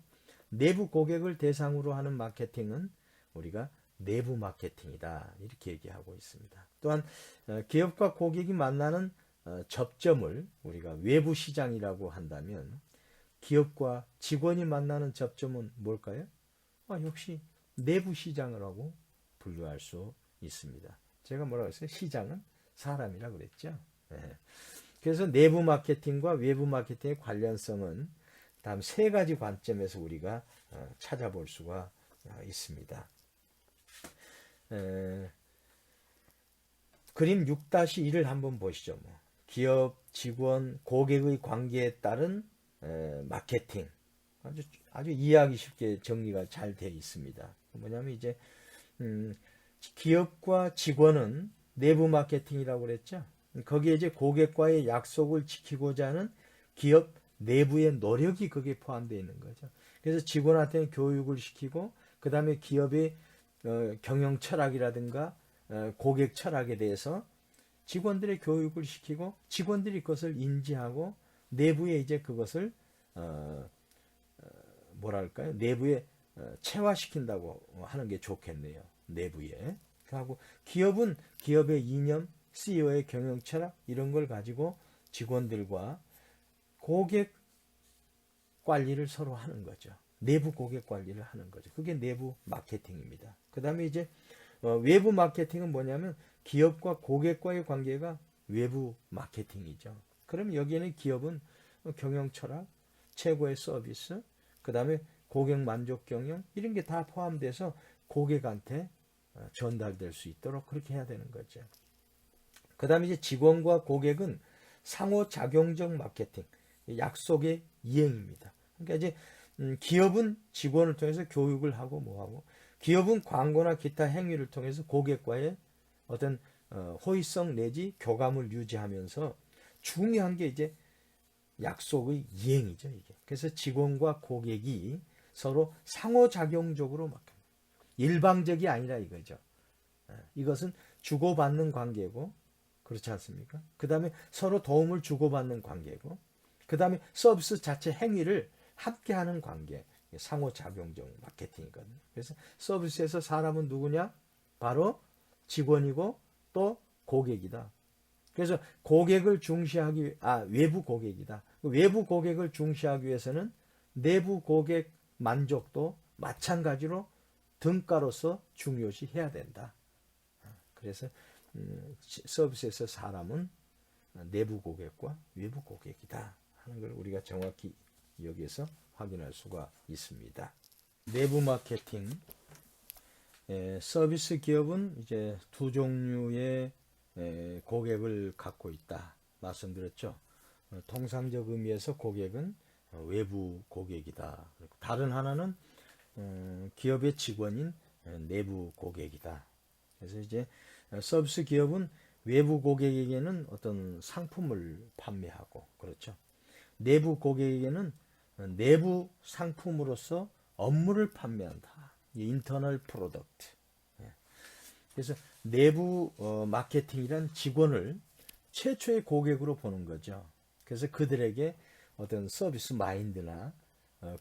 내부 고객을 대상으로 하는 마케팅은 우리가 내부 마케팅이다 이렇게 얘기하고 있습니다. 또한 기업과 고객이 만나는 접점을 우리가 외부 시장이라고 한다면 기업과 직원이 만나는 접점은 뭘까요? 역시 내부 시장이라고 분류할 수 있습니다. 제가 뭐라고 했어요? 시장은 사람이라고 그랬죠. 그래서 내부 마케팅과 외부 마케팅의 관련성은 다음 세 가지 관점에서 우리가 찾아볼 수가 있습니다. 그림 6-1을 한번 보시죠. 기업, 직원, 고객의 관계에 따른 마케팅. 아주 이해하기 쉽게 정리가 잘 되어 있습니다. 뭐냐면 이제 기업과 직원은 내부 마케팅이라고 그랬죠. 거기에 이제 고객과의 약속을 지키고자 하는 기업 내부의 노력이 거기에 포함되어 있는 거죠. 그래서 직원한테는 교육을 시키고 그 다음에 기업의 경영 철학이라든가 고객 철학에 대해서 직원들의 교육을 시키고 직원들이 그것을 인지하고 내부에 이제 그것을 뭐랄까요? 내부에 체화시킨다고 하는 게 좋겠네요. 내부에. 하고 기업은 기업의 이념, CEO의 경영 철학 이런 걸 가지고 직원들과 고객 관리를 서로 하는 거죠. 내부 고객 관리를 하는 거죠. 그게 내부 마케팅입니다. 그 다음에 이제 외부 마케팅은 뭐냐면 기업과 고객과의 관계가 외부 마케팅이죠. 그럼 여기에는 기업은 경영 철학, 최고의 서비스, 그 다음에 고객 만족 경영 이런 게 다 포함돼서 고객한테 전달될 수 있도록 그렇게 해야 되는 거죠. 그 다음에 이제 직원과 고객은 상호작용적 마케팅, 약속의 이행입니다. 그러니까 이제 기업은 직원을 통해서 교육을 하고 뭐하고 기업은 광고나 기타 행위를 통해서 고객과의 어떤 호의성 내지 교감을 유지하면서 중요한 게 이제 약속의 이행이죠, 이게. 그래서 직원과 고객이 서로 상호작용적으로 막 일방적이 아니라 이거죠. 이것은 주고받는 관계고 그렇지 않습니까? 그 다음에 서로 도움을 주고받는 관계고 그 다음에 서비스 자체 행위를 함께하는 관계, 상호작용적 마케팅이거든요. 그래서 서비스에서 사람은 누구냐? 바로 직원이고 또 고객이다. 그래서 고객을 중시하기 외부 고객이다. 외부 고객을 중시하기 위해서는 내부 고객 만족도 마찬가지로 등가로서 중요시 해야 된다. 그래서 서비스에서 사람은 내부 고객과 외부 고객이다 하는 걸 우리가 정확히 여기에서 확인할 수가 있습니다. 내부 마케팅, 서비스 기업은 이제 두 종류의 고객을 갖고 있다 말씀드렸죠. 통상적 의미에서 고객은 외부 고객이다. 다른 하나는 기업의 직원인 내부 고객이다. 그래서 이제 서비스 기업은 외부 고객에게는 어떤 상품을 판매하고 그렇죠. 내부 고객에게는 내부 상품으로서 업무를 판매한다. 인터널 프로덕트. 그래서 내부 마케팅이란 직원을 최초의 고객으로 보는 거죠. 그래서 그들에게 어떤 서비스 마인드나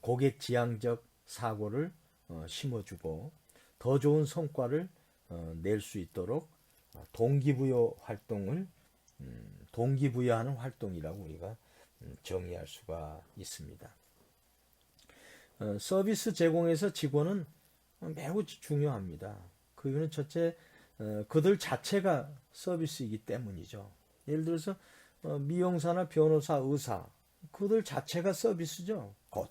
고객 지향적 사고를 심어주고 더 좋은 성과를 낼 수 있도록 동기부여 활동을 동기부여하는 활동이라고 우리가 정의할 수가 있습니다. 서비스 제공에서 직원은 매우 중요합니다. 그 이유는 첫째, 그들 자체가 서비스이기 때문이죠. 예를 들어서 미용사나 변호사, 의사, 그들 자체가 서비스죠. 곧.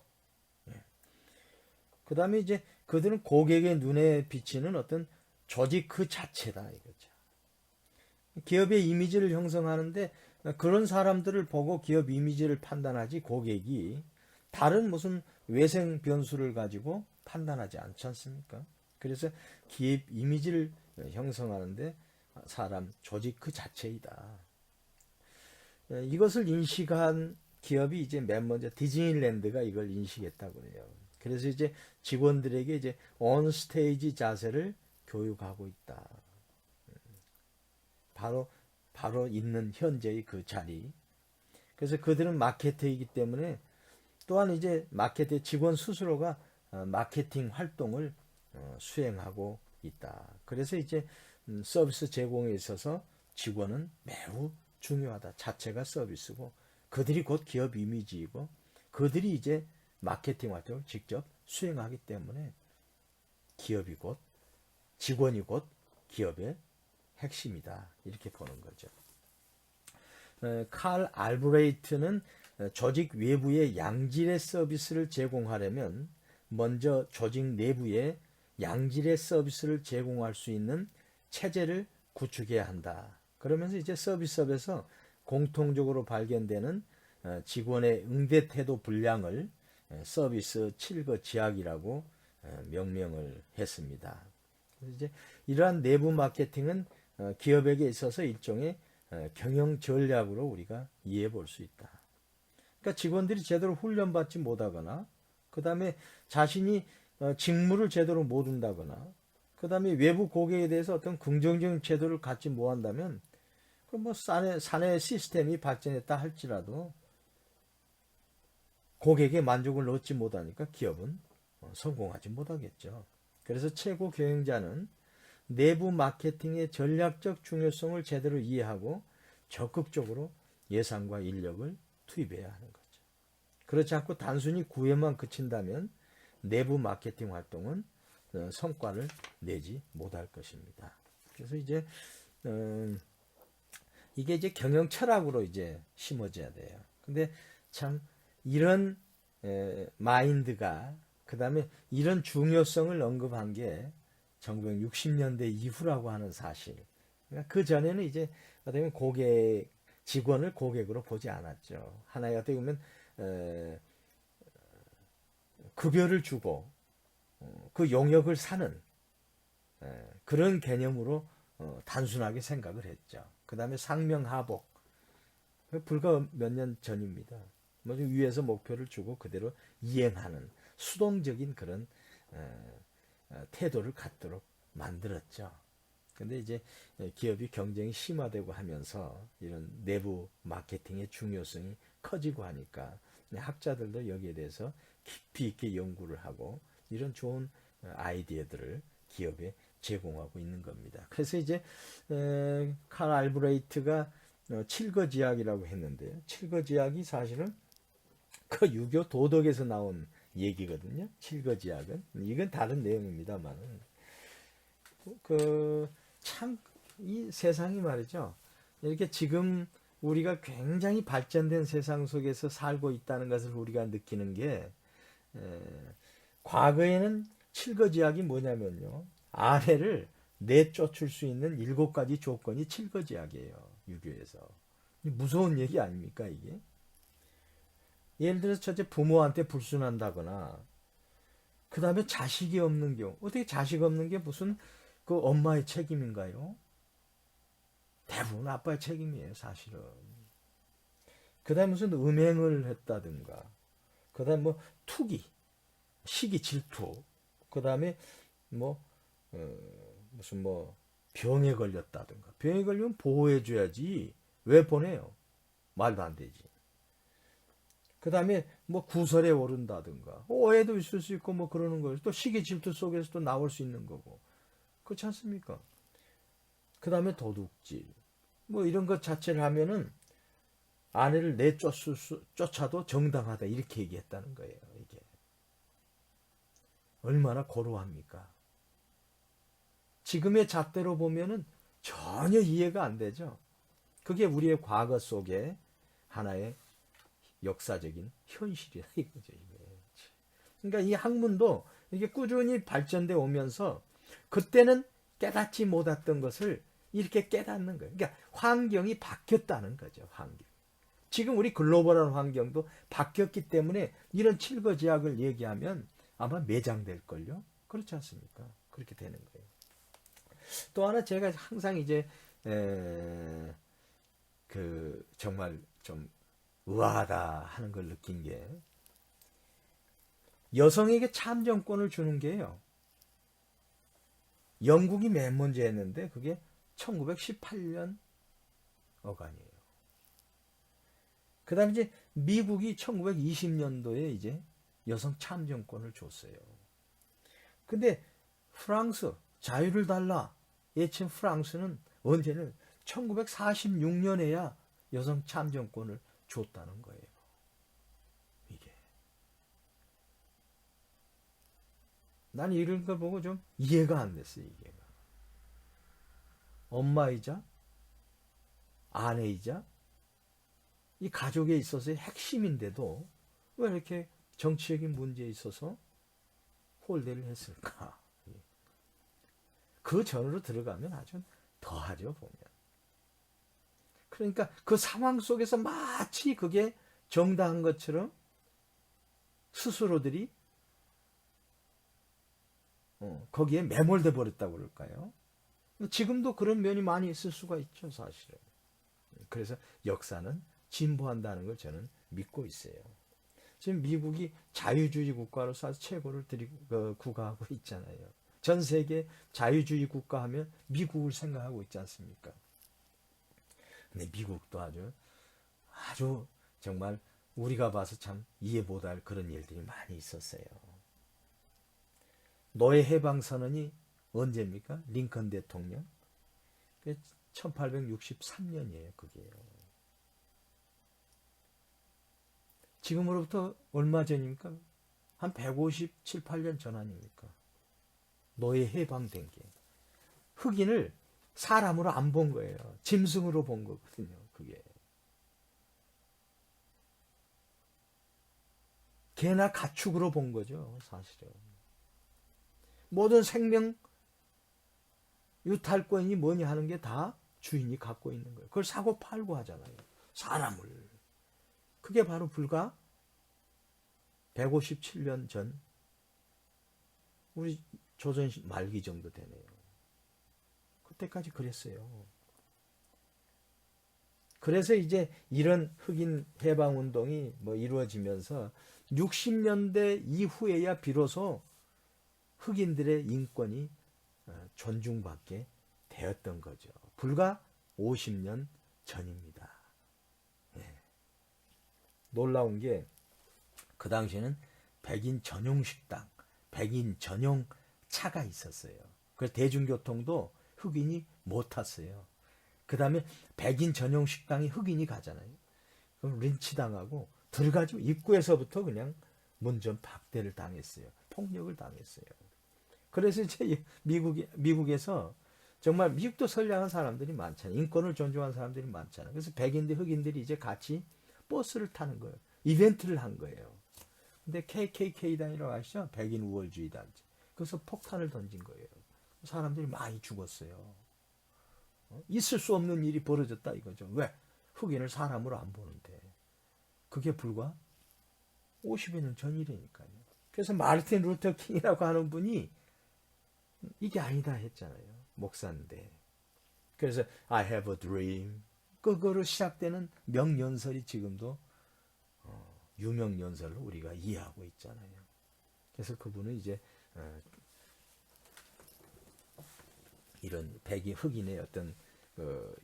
그 다음에 이제 그들은 고객의 눈에 비치는 어떤 조직 그 자체다 이거죠. 기업의 이미지를 형성하는데 그런 사람들을 보고 기업 이미지를 판단하지 고객이 다른 무슨 외생 변수를 가지고 판단하지 않지 않습니까? 그래서 기업 이미지를 형성하는데 사람, 조직 그 자체이다. 이것을 인식한 기업이 이제 맨 먼저 디즈니랜드가 이걸 인식했다고 그래요. 그래서 이제 직원들에게 이제 온스테이지 자세를 교육하고 있다. 바로 있는 현재의 그 자리. 그래서 그들은 마케터이기 때문에 또한 이제 마케터 직원 스스로가 마케팅 활동을 수행하고 있다. 그래서 이제 서비스 제공에 있어서 직원은 매우 중요하다. 자체가 서비스고 그들이 곧 기업 이미지이고 그들이 이제 마케팅 활동을 직접 수행하기 때문에 기업이 곧 직원이 곧 기업의 핵심이다. 이렇게 보는 거죠. 칼 알브레이트는 조직 외부에 양질의 서비스를 제공하려면 먼저 조직 내부에 양질의 서비스를 제공할 수 있는 체제를 구축해야 한다. 그러면서 이제 서비스업에서 공통적으로 발견되는 직원의 응대 태도 불량을 서비스 칠거지약이라고 명명을 했습니다. 그래서 이제 이러한 내부 마케팅은 기업에게 있어서 일종의 경영 전략으로 우리가 이해해 볼 수 있다. 그러니까 직원들이 제대로 훈련받지 못하거나 그 다음에 자신이 직무를 제대로 못 한다거나 그 다음에 외부 고객에 대해서 어떤 긍정적인 제도를 갖지 못한다면 그 뭐 사내 시스템이 발전했다 할지라도 고객의 만족을 얻지 못하니까 기업은 성공하지 못하겠죠. 그래서 최고 경영자는 내부 마케팅의 전략적 중요성을 제대로 이해하고 적극적으로 예산과 인력을 투입해야 하는 거죠. 그렇지 않고 단순히 구애만 그친다면 내부 마케팅 활동은 성과를 내지 못할 것입니다. 그래서 이제 이게 이제 경영 철학으로 이제 심어져야 돼요. 근데 참 이런 마인드가 그다음에 이런 중요성을 언급한 게 1960년대 이후라고 하는 사실. 그러니까 그 전에는 이제 어떻게 보면 직원을 고객으로 보지 않았죠. 하나의 어떻게 보면 급여를 주고 그 용역을 사는 그런 개념으로 단순하게 생각을 했죠. 그 다음에 상명하복. 불과 몇 년 전입니다. 뭐 위에서 목표를 주고 그대로 이행하는 수동적인 그런 태도를 갖도록 만들었죠. 근데 이제 기업이 경쟁이 심화되고 하면서 이런 내부 마케팅의 중요성이 커지고 하니까 학자들도 여기에 대해서 깊이 있게 연구를 하고 이런 좋은 아이디어들을 기업에 제공하고 있는 겁니다. 그래서 이제 칼 알브레이트가 칠거지약이라고 했는데요. 칠거지약이 사실은 그 유교 도덕에서 나온 얘기거든요. 칠거지약은 이건 다른 내용입니다만은 참 이 세상이 말이죠. 이렇게 지금 우리가 굉장히 발전된 세상 속에서 살고 있다는 것을 우리가 느끼는 게 과거에는 칠거지약이 뭐냐면요. 아내를 내쫓을 수 있는 7가지 조건이 칠거지약이에요. 유교에서. 무서운 얘기 아닙니까 이게? 예를 들어서 첫째 부모한테 불순한다거나 그 다음에 자식이 없는 경우 어떻게 자식 없는 게 무슨 그 엄마의 책임인가요? 대부분 아빠의 책임이에요 사실은. 그 다음에 무슨 음행을 했다든가 그 다음에 뭐 투기 시기 질투 그 다음에 뭐 무슨 뭐 병에 걸렸다든가 병에 걸리면 보호해줘야지 왜 보내요? 말도 안 되지. 그 다음에 뭐 구설에 오른다든가 오해도 있을 수 있고 뭐 그러는 거예요. 또 시기 질투 속에서 또 나올 수 있는 거고 그렇지 않습니까? 그 다음에 도둑질 뭐 이런 것 자체를 하면은 아내를 쫓아도 정당하다 이렇게 얘기했다는 거예요. 이게 얼마나 고루합니까? 지금의 잣대로 보면은 전혀 이해가 안 되죠. 그게 우리의 과거 속에 하나의 역사적인 현실이다 이거죠. 그러니까 이 학문도 이게 꾸준히 발전돼 오면서 그때는 깨닫지 못했던 것을 이렇게 깨닫는 거예요. 그러니까 환경이 바뀌었다는 거죠. 환경. 지금 우리 글로벌한 환경도 바뀌었기 때문에 이런 칠거지약을 얘기하면 아마 매장될걸요. 그렇지 않습니까? 그렇게 되는 거예요. 또 하나 제가 항상 이제 정말 좀 우아하다 하는 걸 느낀 게 여성에게 참정권을 주는 게요. 영국이 맨 먼저 했는데 그게 1918년 어간이에요. 그 다음에 이제 미국이 1920년도에 이제 여성 참정권을 줬어요. 근데 프랑스 자유를 달라 예친 프랑스는 언제는 1946년에야 여성 참정권을 줬다는 거예요. 이게 난 이런 걸 보고 좀 이해가 안 됐어요. 이게 엄마이자 아내이자 이 가족에 있어서의 핵심인데도 왜 이렇게 정치적인 문제에 있어서 홀대를 했을까? 그 전으로 들어가면 아주 더하죠 보면. 그러니까 그 상황 속에서 마치 그게 정당한 것처럼 스스로들이 거기에 매몰돼 버렸다고 그럴까요? 지금도 그런 면이 많이 있을 수가 있죠 사실은. 그래서 역사는 진보한다는 걸 저는 믿고 있어요. 지금 미국이 자유주의 국가로서 최고를 구가하고 있잖아요. 전 세계 자유주의 국가 하면 미국을 생각하고 있지 않습니까? 근데 미국도 아주 정말 우리가 봐서 참 이해 못할 그런 일들이 많이 있었어요. 노예 해방 선언이 언제입니까? 링컨 대통령. 1863년이에요, 그게요. 지금으로부터 얼마 전입니까? 한 157, 8년 전 아닙니까? 노예 해방된 게. 흑인을 사람으로 안 본 거예요. 짐승으로 본 거거든요, 그게. 개나 가축으로 본 거죠, 사실은. 모든 생명 유탈권이 뭐냐 하는 게 다 주인이 갖고 있는 거예요. 그걸 사고 팔고 하잖아요. 사람을. 그게 바로 불과 157년 전 우리 조선 말기 정도 되네요. 그때까지 그랬어요. 그래서 이제 이런 흑인 해방 운동이 뭐 이루어지면서 60년대 이후에야 비로소 흑인들의 인권이 존중받게 되었던 거죠. 불과 50년 전입니다. 예. 놀라운 게 그 당시에는 백인 전용 식당, 백인 전용 차가 있었어요. 그래서 대중교통도 흑인이 못 탔어요. 그 다음에 백인 전용 식당에 흑인이 가잖아요. 그럼 린치당하고 들어가지고 입구에서부터 그냥 문전 박대를 당했어요. 폭력을 당했어요. 그래서 이제 미국에서 정말 미국도 선량한 사람들이 많잖아요. 인권을 존중하는 사람들이 많잖아요. 그래서 백인들, 흑인들이 이제 같이 버스를 타는 거예요. 이벤트를 한 거예요. 근데 KKK단이라고 아시죠? 백인 우월주의 단체. 그래서 폭탄을 던진 거예요. 사람들이 많이 죽었어요. 있을 수 없는 일이 벌어졌다 이거죠. 왜? 흑인을 사람으로 안 보는데. 그게 불과 50여 년 전 일이니까요. 그래서 마르틴 루터 킹이라고 하는 분이 이게 아니다 했잖아요. 목사인데. 그래서 I have a dream. 그거로 시작되는 명연설이 지금도 유명연설로 우리가 이해하고 있잖아요. 그래서 그분은 이제 이런 백인 흑인의 어떤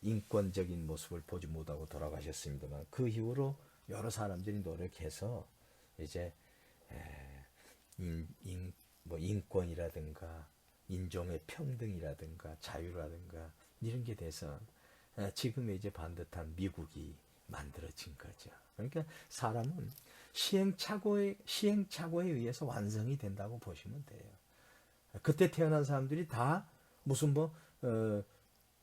인권적인 모습을 보지 못하고 돌아가셨습니다만 그 이후로 여러 사람들이 노력해서 이제 뭐 인권이라든가 인종의 평등이라든가 자유라든가 이런 게 돼서 지금의 이제 반듯한 미국이 만들어진 거죠. 그러니까 사람은 시행착오에 의해서 완성이 된다고 보시면 돼요. 그때 태어난 사람들이 다 무슨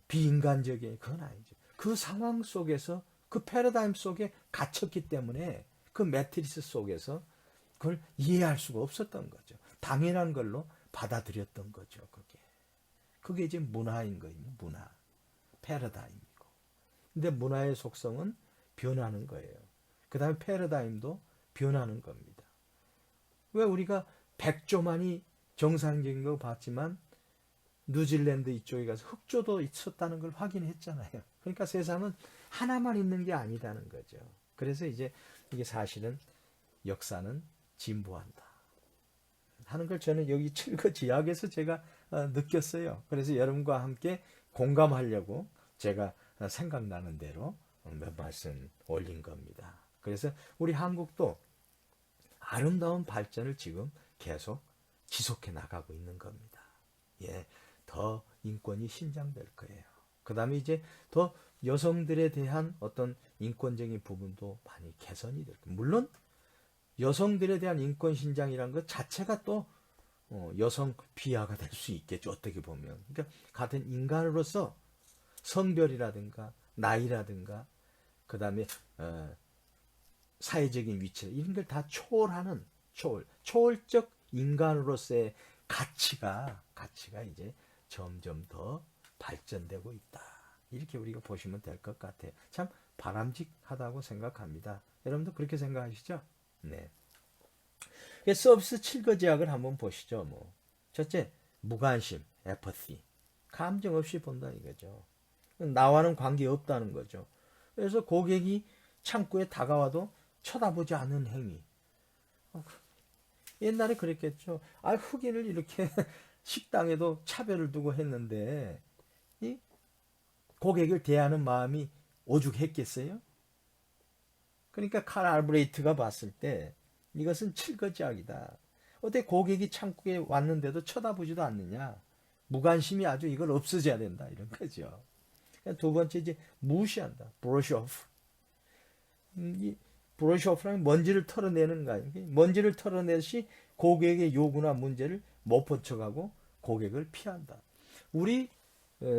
비인간적인 그건 아니죠. 그 상황 속에서 그 패러다임 속에 갇혔기 때문에 그 매트리스 속에서 그걸 이해할 수가 없었던 거죠. 당연한 걸로 받아들였던 거죠. 그게 이제 문화인 거예요. 문화. 패러다임이고. 근데 문화의 속성은 변하는 거예요. 그 다음에 패러다임도 변하는 겁니다. 왜 우리가 백조만이 정상적인 거 봤지만 뉴질랜드 이쪽에 가서 흑조도 있었다는 걸 확인했잖아요. 그러니까 세상은 하나만 있는 게 아니다는 거죠. 그래서 이제 이게 사실은 역사는 진보한다 하는 걸 저는 여기 칠거지약에서 제가 느꼈어요. 그래서 여러분과 함께 공감하려고 제가 생각나는 대로 몇 말씀 올린 겁니다. 그래서 우리 한국도 아름다운 발전을 지금 계속 지속해 나가고 있는 겁니다. 예, 더 인권이 신장될 거예요. 그 다음에 이제 더 여성들에 대한 어떤 인권적인 부분도 많이 개선이 될 거예요. 물론 여성들에 대한 인권 신장이라는 것 자체가 또 여성 비하가 될 수 있겠죠. 어떻게 보면. 그러니까 같은 인간으로서 성별이라든가 나이라든가 그 다음에 사회적인 위치 이런 걸 다 초월하는 초월적 인간으로서의 가치가 이제 점점 더 발전되고 있다. 이렇게 우리가 보시면 될 것 같아요. 참 바람직하다고 생각합니다. 여러분도 그렇게 생각하시죠? 네. 서비스 7거지약을 한번 보시죠. 첫째, 무관심, apathy. 감정 없이 본다 이거죠. 나와는 관계 없다는 거죠. 그래서 고객이 창구에 다가와도 쳐다보지 않는 행위. 옛날에 그랬겠죠. 흑인을 이렇게 식당에도 차별을 두고 했는데 이 고객을 대하는 마음이 오죽했겠어요? 그러니까 칼 알브레이트가 봤을 때 이것은 칠거지약이다. 어때 고객이 창고에 왔는데도 쳐다보지도 않느냐. 무관심이 아주 이걸 없어져야 된다. 이런 거죠. 두 번째 이제 무시한다. 브러쉬 오프. 이 브러쉬 오프라는 먼지를 털어내는 거 아니에요. 먼지를 털어내듯이 고객의 요구나 문제를 못 포착하고 고객을 피한다. 우리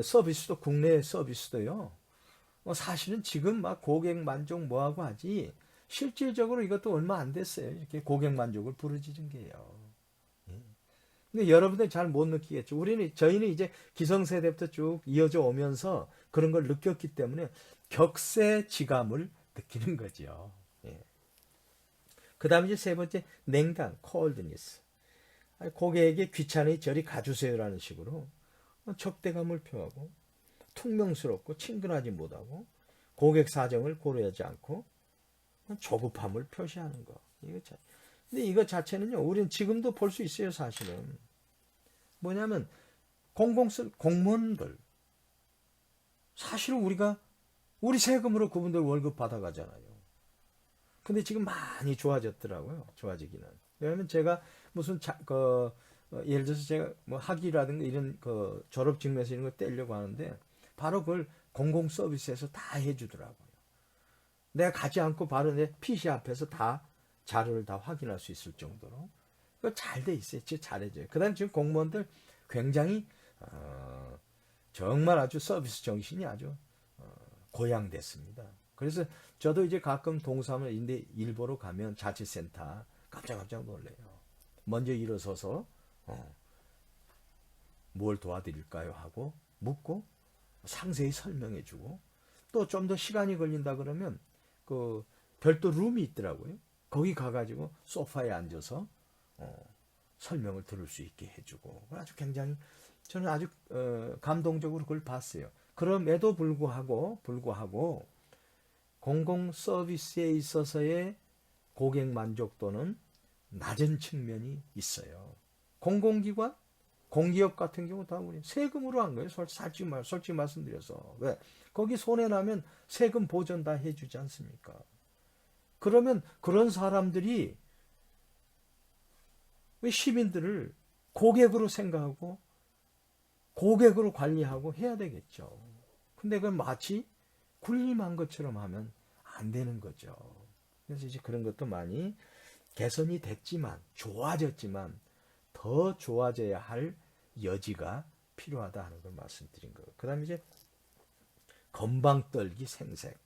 서비스도 국내 서비스도요. 사실은 지금 막 고객 만족 뭐하고 하지 실질적으로 이것도 얼마 안 됐어요. 이렇게 고객 만족을 부르짖은 게요. 근데 여러분들 잘 못 느끼겠죠. 저희는 이제 기성세대부터 쭉 이어져 오면서 그런 걸 느꼈기 때문에 격세지감을 느끼는 거죠. 예. 그 다음에 이제 세 번째, 냉담, coldness. 고객에게 귀찮으니 저리 가주세요라는 식으로 적대감을 표하고 퉁명스럽고 친근하지 못하고 고객 사정을 고려하지 않고 조급함을 표시하는 거. 근데 이거 자체는요, 우리는 지금도 볼 수 있어요, 사실은. 뭐냐면, 공무원들. 사실은 우리 세금으로 그분들 월급 받아가잖아요. 근데 지금 많이 좋아졌더라고요, 좋아지기는. 왜냐면 제가 무슨, 예를 들어서 제가 뭐 학위라든가 이런 졸업 증명서 이런 거 떼려고 하는데, 바로 그걸 공공 서비스에서 다 해주더라고요. 내가 가지 않고 바로 내 PC 앞에서 다 자료를 다 확인할 수 있을 정도로 잘 돼 있어요. 진짜 잘해줘요. 그 다음에 지금 공무원들 굉장히 정말 아주 서비스 정신이 아주 고양됐습니다. 그래서 저도 이제 가끔 동사무소 일보러 가면 자치센터 깜짝 놀래요. 먼저 일어서서 뭘 도와드릴까요 하고 묻고 상세히 설명해주고 또 좀 더 시간이 걸린다 그러면 그 별도 룸이 있더라고요. 거기 가가지고 소파에 앉아서 설명을 들을 수 있게 해주고 아주 굉장히 저는 아주 감동적으로 그걸 봤어요. 그럼에도 불구하고 공공 서비스에 있어서의 고객 만족도는 낮은 측면이 있어요. 공공기관, 공기업 같은 경우 다 우리 세금으로 한 거예요. 솔직히 말씀드려서. 왜? 거기 손해나면 세금 보전 다 해주지 않습니까? 그러면 그런 사람들이 시민들을 고객으로 생각하고 고객으로 관리하고 해야 되겠죠. 근데 그건 마치 군림한 것처럼 하면 안 되는 거죠. 그래서 이제 그런 것도 많이 개선이 됐지만 좋아졌지만 더 좋아져야 할 여지가 필요하다 하는 걸 말씀드린 거예요. 그 다음에 이제 건방떨기 생색.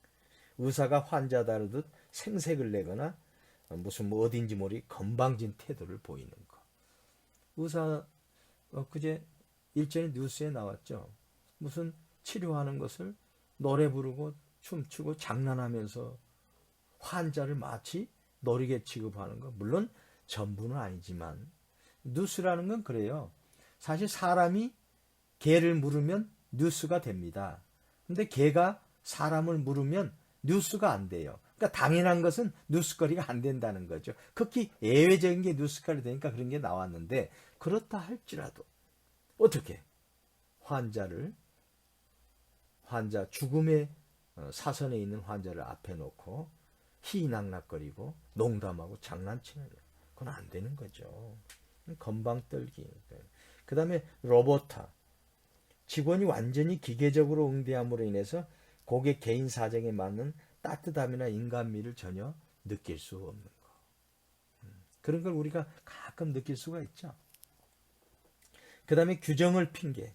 의사가 환자 다루듯 생색을 내거나 무슨 뭐 어딘지 모르게 건방진 태도를 보이는 거. 의사 그제 일전에 뉴스에 나왔죠. 무슨 치료하는 것을 노래 부르고 춤추고 장난하면서 환자를 마치 놀이개 취급하는 거. 물론 전부는 아니지만 뉴스라는 건 그래요. 사실 사람이 개를 물으면 뉴스가 됩니다. 근데 개가 사람을 물으면 뉴스가 안 돼요. 그러니까 당연한 것은 뉴스거리가 안 된다는 거죠. 극히 예외적인 게 뉴스거리 되니까 그런 게 나왔는데 그렇다 할지라도 어떻게 환자 죽음의 사선에 있는 환자를 앞에 놓고 희낙낙거리고 농담하고 장난치는 그건 안 되는 거죠. 건방떨기. 그 다음에 로보타. 직원이 완전히 기계적으로 응대함으로 인해서 고객 개인 사정에 맞는 따뜻함이나 인간미를 전혀 느낄 수 없는 거. 그런 걸 우리가 가끔 느낄 수가 있죠. 그 다음에 규정을 핑계.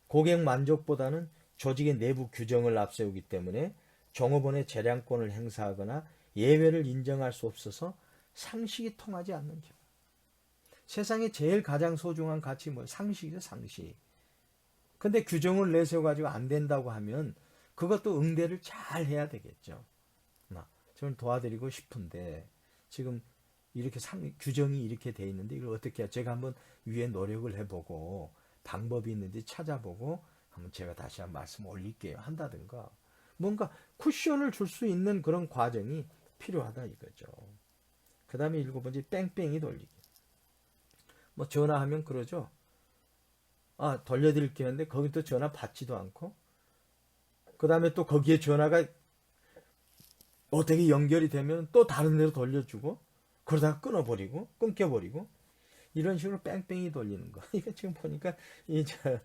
고객 만족보다는 조직의 내부 규정을 앞세우기 때문에 종업원의 재량권을 행사하거나 예외를 인정할 수 없어서 상식이 통하지 않는 경우. 세상에 제일 가장 소중한 가치 상식이죠, 상식. 근데 규정을 내세워가지고 안 된다고 하면 그것도 응대를 잘 해야 되겠죠. 저는 도와드리고 싶은데 지금 이렇게 규정이 이렇게 돼 있는데 이걸 어떻게 해요? 제가 한번 위에 노력을 해보고 방법이 있는지 찾아보고 한번 제가 다시 한 말씀 올릴게요. 한다든가 뭔가 쿠션을 줄 수 있는 그런 과정이 필요하다 이거죠. 그 다음에 7번째 뺑뺑이 돌리기. 뭐 전화하면 그러죠. 돌려드릴게요 했는데 거기 또 전화 받지도 않고 그 다음에 또 거기에 전화가 어떻게 연결이 되면 또 다른 데로 돌려주고 그러다가 끊겨버리고 이런 식으로 뺑뺑이 돌리는 거. 이거 지금 보니까 이칼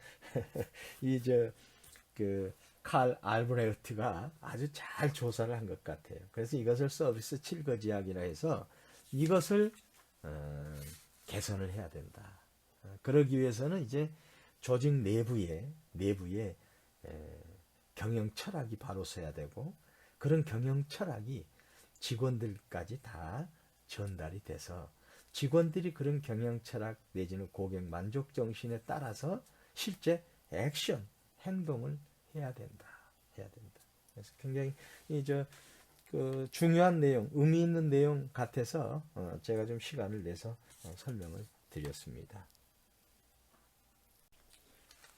알브레흐트가 아주 잘 조사를 한 것 같아요. 그래서 이것을 서비스 칠거지학이라 해서 이것을 개선을 해야 된다. 그러기 위해서는 이제 조직 내부에 경영 철학이 바로 서야 되고, 그런 경영 철학이 직원들까지 다 전달이 돼서 직원들이 그런 경영 철학 내지는 고객 만족 정신에 따라서 실제 액션, 행동을 해야 된다. 그래서 굉장히 중요한 내용, 의미 있는 내용 같아서 제가 좀 시간을 내서 설명을 드렸습니다.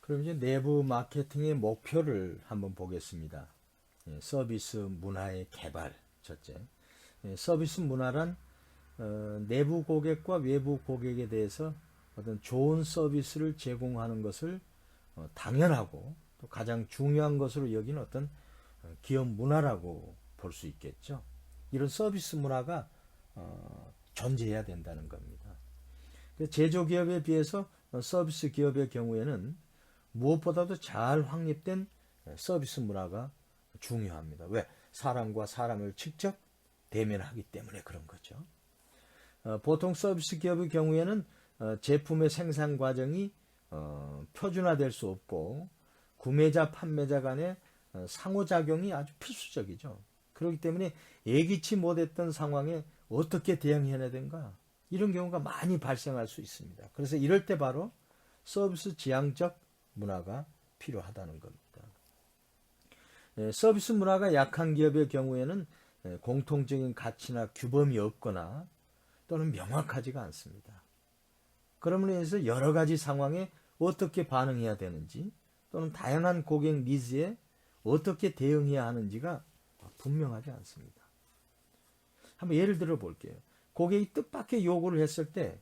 그럼 이제 내부 마케팅의 목표를 한번 보겠습니다. 서비스 문화의 개발, 첫째. 서비스 문화란 내부 고객과 외부 고객에 대해서 어떤 좋은 서비스를 제공하는 것을 당연하고 또 가장 중요한 것으로 여기는 어떤 기업 문화라고 볼 수 있겠죠. 이런 서비스 문화가 존재해야 된다는 겁니다. 제조기업에 비해서 서비스 기업의 경우에는 무엇보다도 잘 확립된 서비스 문화가 중요합니다. 왜? 사람과 사람을 직접 대면하기 때문에 그런 거죠. 보통 서비스 기업의 경우에는 제품의 생산 과정이 표준화될 수 없고 구매자, 판매자 간의 상호작용이 아주 필수적이죠. 그렇기 때문에 예기치 못했던 상황에 어떻게 대응해야 되는가, 이런 경우가 많이 발생할 수 있습니다. 그래서 이럴 때 바로 서비스 지향적 문화가 필요하다는 겁니다. 서비스 문화가 약한 기업의 경우에는 공통적인 가치나 규범이 없거나 또는 명확하지가 않습니다. 그러므로 인해서 여러 가지 상황에 어떻게 반응해야 되는지 또는 다양한 고객 니즈에 어떻게 대응해야 하는지가 분명하지 않습니다. 한번 예를 들어 볼게요. 고객이 뜻밖의 요구를 했을 때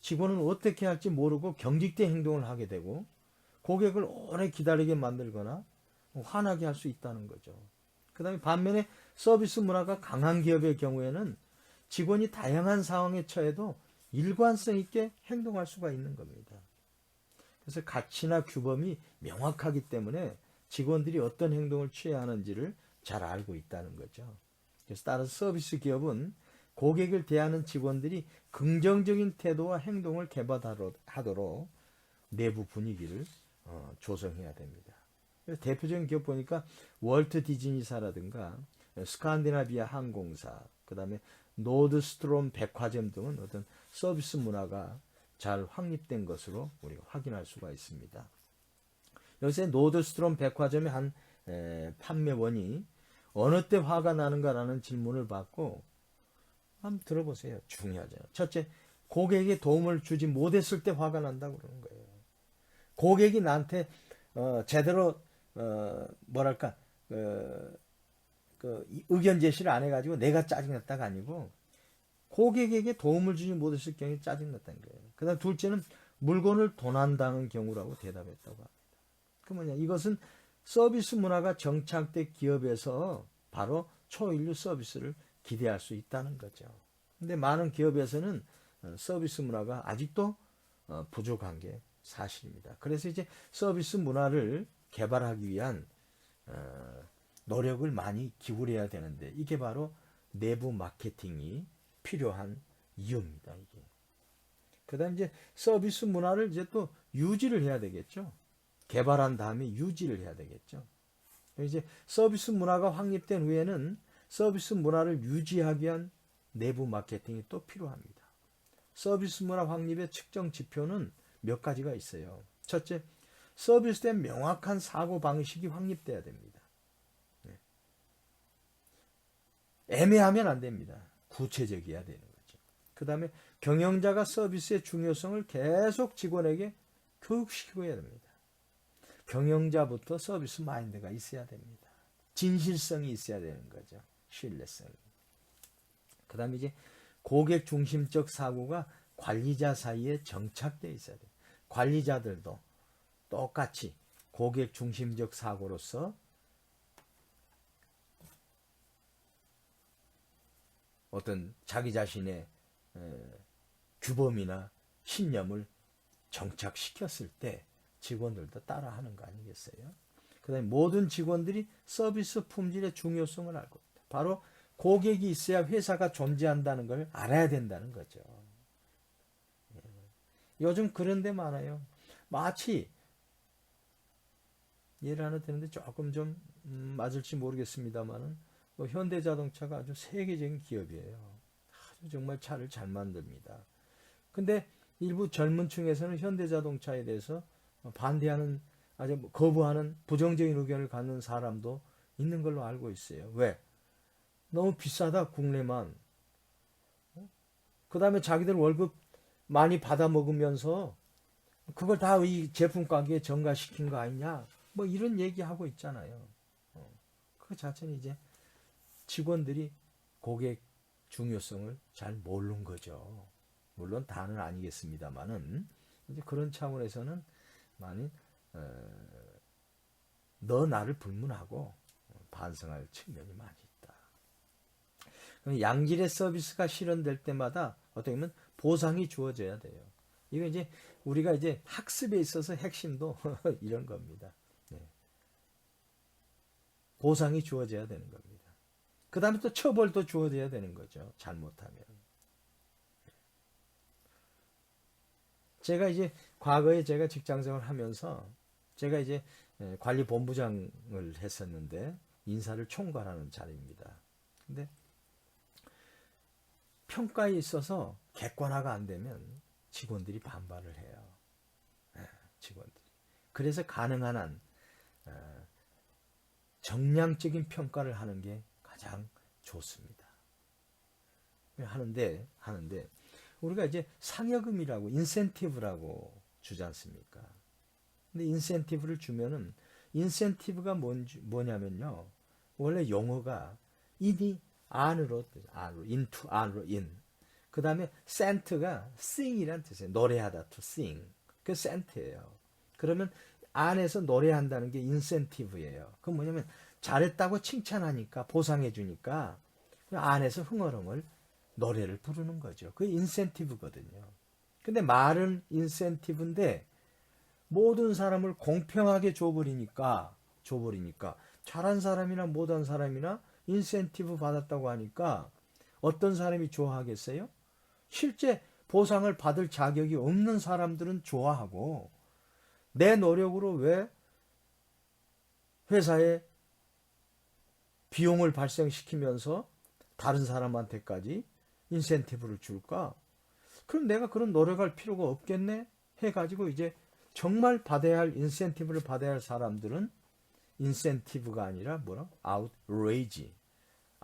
직원은 어떻게 할지 모르고 경직된 행동을 하게 되고 고객을 오래 기다리게 만들거나 화나게 할 수 있다는 거죠. 그 다음에 반면에 서비스 문화가 강한 기업의 경우에는 직원이 다양한 상황에 처해도 일관성 있게 행동할 수가 있는 겁니다. 그래서 가치나 규범이 명확하기 때문에 직원들이 어떤 행동을 취해야 하는지를 잘 알고 있다는 거죠. 그래서 따라서 서비스 기업은 고객을 대하는 직원들이 긍정적인 태도와 행동을 개발하도록 내부 분위기를 조성해야 됩니다. 대표적인 기업 보니까 월트 디즈니사라든가 스칸디나비아 항공사, 그 다음에 노드스트롬 백화점 등은 어떤 서비스 문화가 잘 확립된 것으로 우리가 확인할 수가 있습니다. 여기서 노드스트롬 백화점의 한 판매원이 어느 때 화가 나는가라는 질문을 받고 한번 들어보세요. 중요하죠. 첫째, 고객에게 도움을 주지 못했을 때 화가 난다고 그러는 거예요. 고객이 나한테 제대로 뭐랄까 의견 제시를 안 해가지고 내가 짜증났다가 아니고 고객에게 도움을 주지 못했을 경우에 짜증났다는 거예요. 그 다음 둘째는 물건을 도난당한 경우라고 대답했다고 합니다. 그 뭐냐, 이것은 서비스 문화가 정착된 기업에서 바로 초인류 서비스를 기대할 수 있다는 거죠. 근데 많은 기업에서는 서비스 문화가 아직도 부족한 게 사실입니다. 그래서 이제 서비스 문화를 개발하기 위한 노력을 많이 기울여야 되는데 이게 바로 내부 마케팅이 필요한 이유입니다. 이게. 그다음 이제 서비스 문화를 이제 또 유지를 해야 되겠죠. 개발한 다음에 유지를 해야 되겠죠. 이제 서비스 문화가 확립된 후에는 서비스 문화를 유지하기 위한 내부 마케팅이 또 필요합니다. 서비스 문화 확립의 측정 지표는 몇 가지가 있어요. 첫째, 서비스에 명확한 사고 방식이 확립돼야 됩니다. 애매하면 안 됩니다. 구체적이어야 되는 거죠. 그 다음에 경영자가 서비스의 중요성을 계속 직원에게 교육시키고 해야 됩니다. 경영자부터 서비스 마인드가 있어야 됩니다. 진실성이 있어야 되는 거죠. 신뢰성이. 그 다음에 이제 고객 중심적 사고가 관리자 사이에 정착되어 있어야 돼요. 관리자들도 똑같이 고객 중심적 사고로서 어떤 자기 자신의 규범이나 신념을 정착시켰을 때 직원들도 따라하는 거 아니겠어요? 그다음에 모든 직원들이 서비스 품질의 중요성을 알고 있다. 바로 고객이 있어야 회사가 존재한다는 걸 알아야 된다는 거죠. 요즘 그런 데 많아요. 마치 예를 하나 드는데 조금 좀 맞을지 모르겠습니다만은 뭐 현대자동차가 아주 세계적인 기업이에요. 아주 정말 차를 잘 만듭니다. 근데 일부 젊은 층에서는 현대자동차에 대해서 반대하는 아주 거부하는 부정적인 의견을 갖는 사람도 있는 걸로 알고 있어요. 왜? 너무 비싸다 국내만. 그 다음에 자기들 월급 많이 받아 먹으면서 그걸 다 이 제품 가격에 전가시킨 거 아니냐? 뭐 이런 얘기하고 있잖아요. 그 자체는 이제 직원들이 고객 중요성을 잘 모르는 거죠. 물론 다는 아니겠습니다만은 이제 그런 차원에서는 많이 너 나를 불문하고 반성할 측면이 많이 있다. 양질의 서비스가 실현될 때마다 어떻게 보면 보상이 주어져야 돼요. 이거 이제 우리가 이제 학습에 있어서 핵심도 이런 겁니다. 네. 보상이 주어져야 되는 겁니다. 그 다음에 또 처벌도 주어져야 되는 거죠. 잘못하면. 제가 이제 과거에 제가 직장생활 하면서 제가 이제 관리본부장을 했었는데 인사를 총괄하는 자리입니다. 근데 평가에 있어서 객관화가 안 되면 직원들이 반발을 해요. 직원들이. 그래서 가능한 한 정량적인 평가를 하는 게 가장 좋습니다. 하는데 우리가 이제 상여금이라고 인센티브라고 주지 않습니까? 근데 인센티브를 주면은 인센티브가 뭐냐면요. 원래 용어가 인이 안으로 into 안으로 in. 그다음에 센트가 sing이란 뜻이에요. 노래하다 to sing. 그 센트예요. 그러면 안에서 노래한다는 게 인센티브예요. 그 뭐냐면 잘했다고 칭찬하니까 보상해 주니까 안에서 흥얼흥얼 노래를 부르는 거죠. 그게 인센티브거든요. 근데 말은 인센티브인데 모든 사람을 공평하게 줘버리니까 잘한 사람이나 못한 사람이나 인센티브 받았다고 하니까 어떤 사람이 좋아하겠어요? 실제 보상을 받을 자격이 없는 사람들은 좋아하고 내 노력으로 왜 회사에 비용을 발생시키면서 다른 사람한테까지 인센티브를 줄까? 그럼 내가 그런 노력할 필요가 없겠네? 해가지고 이제 정말 받아야 할 인센티브를 받아야 할 사람들은 인센티브가 아니라 뭐라? outrage.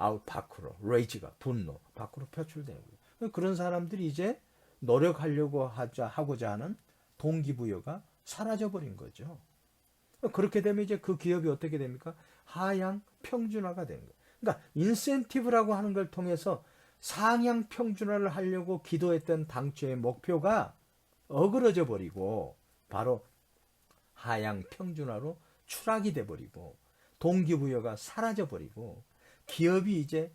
out 밖으로. rage가 분노. 밖으로 표출되는 거예요. 그런 사람들이 이제 노력하려고 하고자 하는 동기부여가 사라져버린 거죠. 그렇게 되면 이제 그 기업이 어떻게 됩니까? 하향 평준화가 되는 거예요. 그러니까 인센티브라고 하는 걸 통해서 상향 평준화를 하려고 기도했던 당초의 목표가 어그러져 버리고 바로 하향 평준화로 추락이 돼 버리고 동기부여가 사라져 버리고 기업이 이제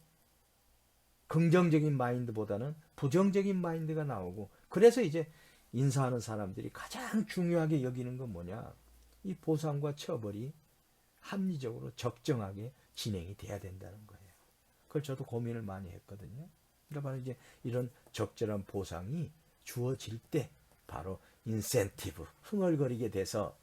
긍정적인 마인드보다는 부정적인 마인드가 나오고 그래서 이제 인사하는 사람들이 가장 중요하게 여기는 건 뭐냐? 이 보상과 처벌이 합리적으로 적정하게 진행이 돼야 된다는 거예요. 그걸 저도 고민을 많이 했거든요. 그러니까 바로 이제 이런 적절한 보상이 주어질 때 바로 인센티브, 흥얼거리게 돼서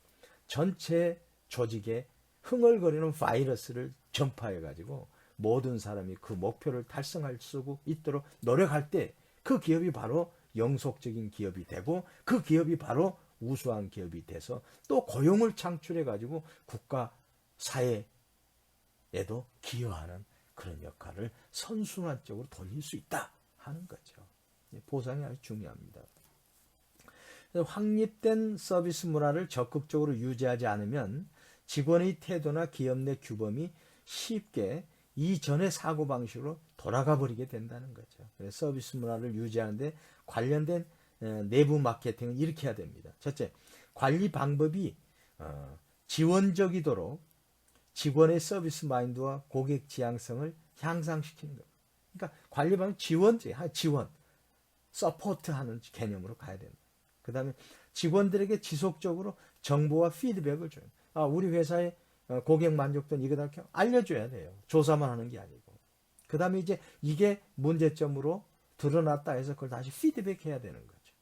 전체 조직에 흥얼거리는 바이러스를 전파해가지고 모든 사람이 그 목표를 달성할 수 있도록 노력할 때 그 기업이 바로 영속적인 기업이 되고 그 기업이 바로 우수한 기업이 돼서 또 고용을 창출해가지고 국가 사회에도 기여하는 그런 역할을 선순환적으로 돌릴 수 있다 하는 거죠. 보상이 아주 중요합니다. 확립된 서비스 문화를 적극적으로 유지하지 않으면 직원의 태도나 기업 내 규범이 쉽게 이전의 사고방식으로 돌아가 버리게 된다는 거죠. 그래서 서비스 문화를 유지하는데 관련된 내부 마케팅은 이렇게 해야 됩니다. 첫째, 관리 방법이 지원적이도록 직원의 서비스 마인드와 고객 지향성을 향상시키는 겁니다. 그러니까 관리 방법 지원, 서포트하는 개념으로 가야 됩니다. 그 다음에 직원들에게 지속적으로 정보와 피드백을 줘요. 우리 회사의 고객 만족도는 이거다 알려줘야 돼요. 조사만 하는 게 아니고. 그 다음에 이제 이게 문제점으로 드러났다 해서 그걸 다시 피드백해야 되는 거죠.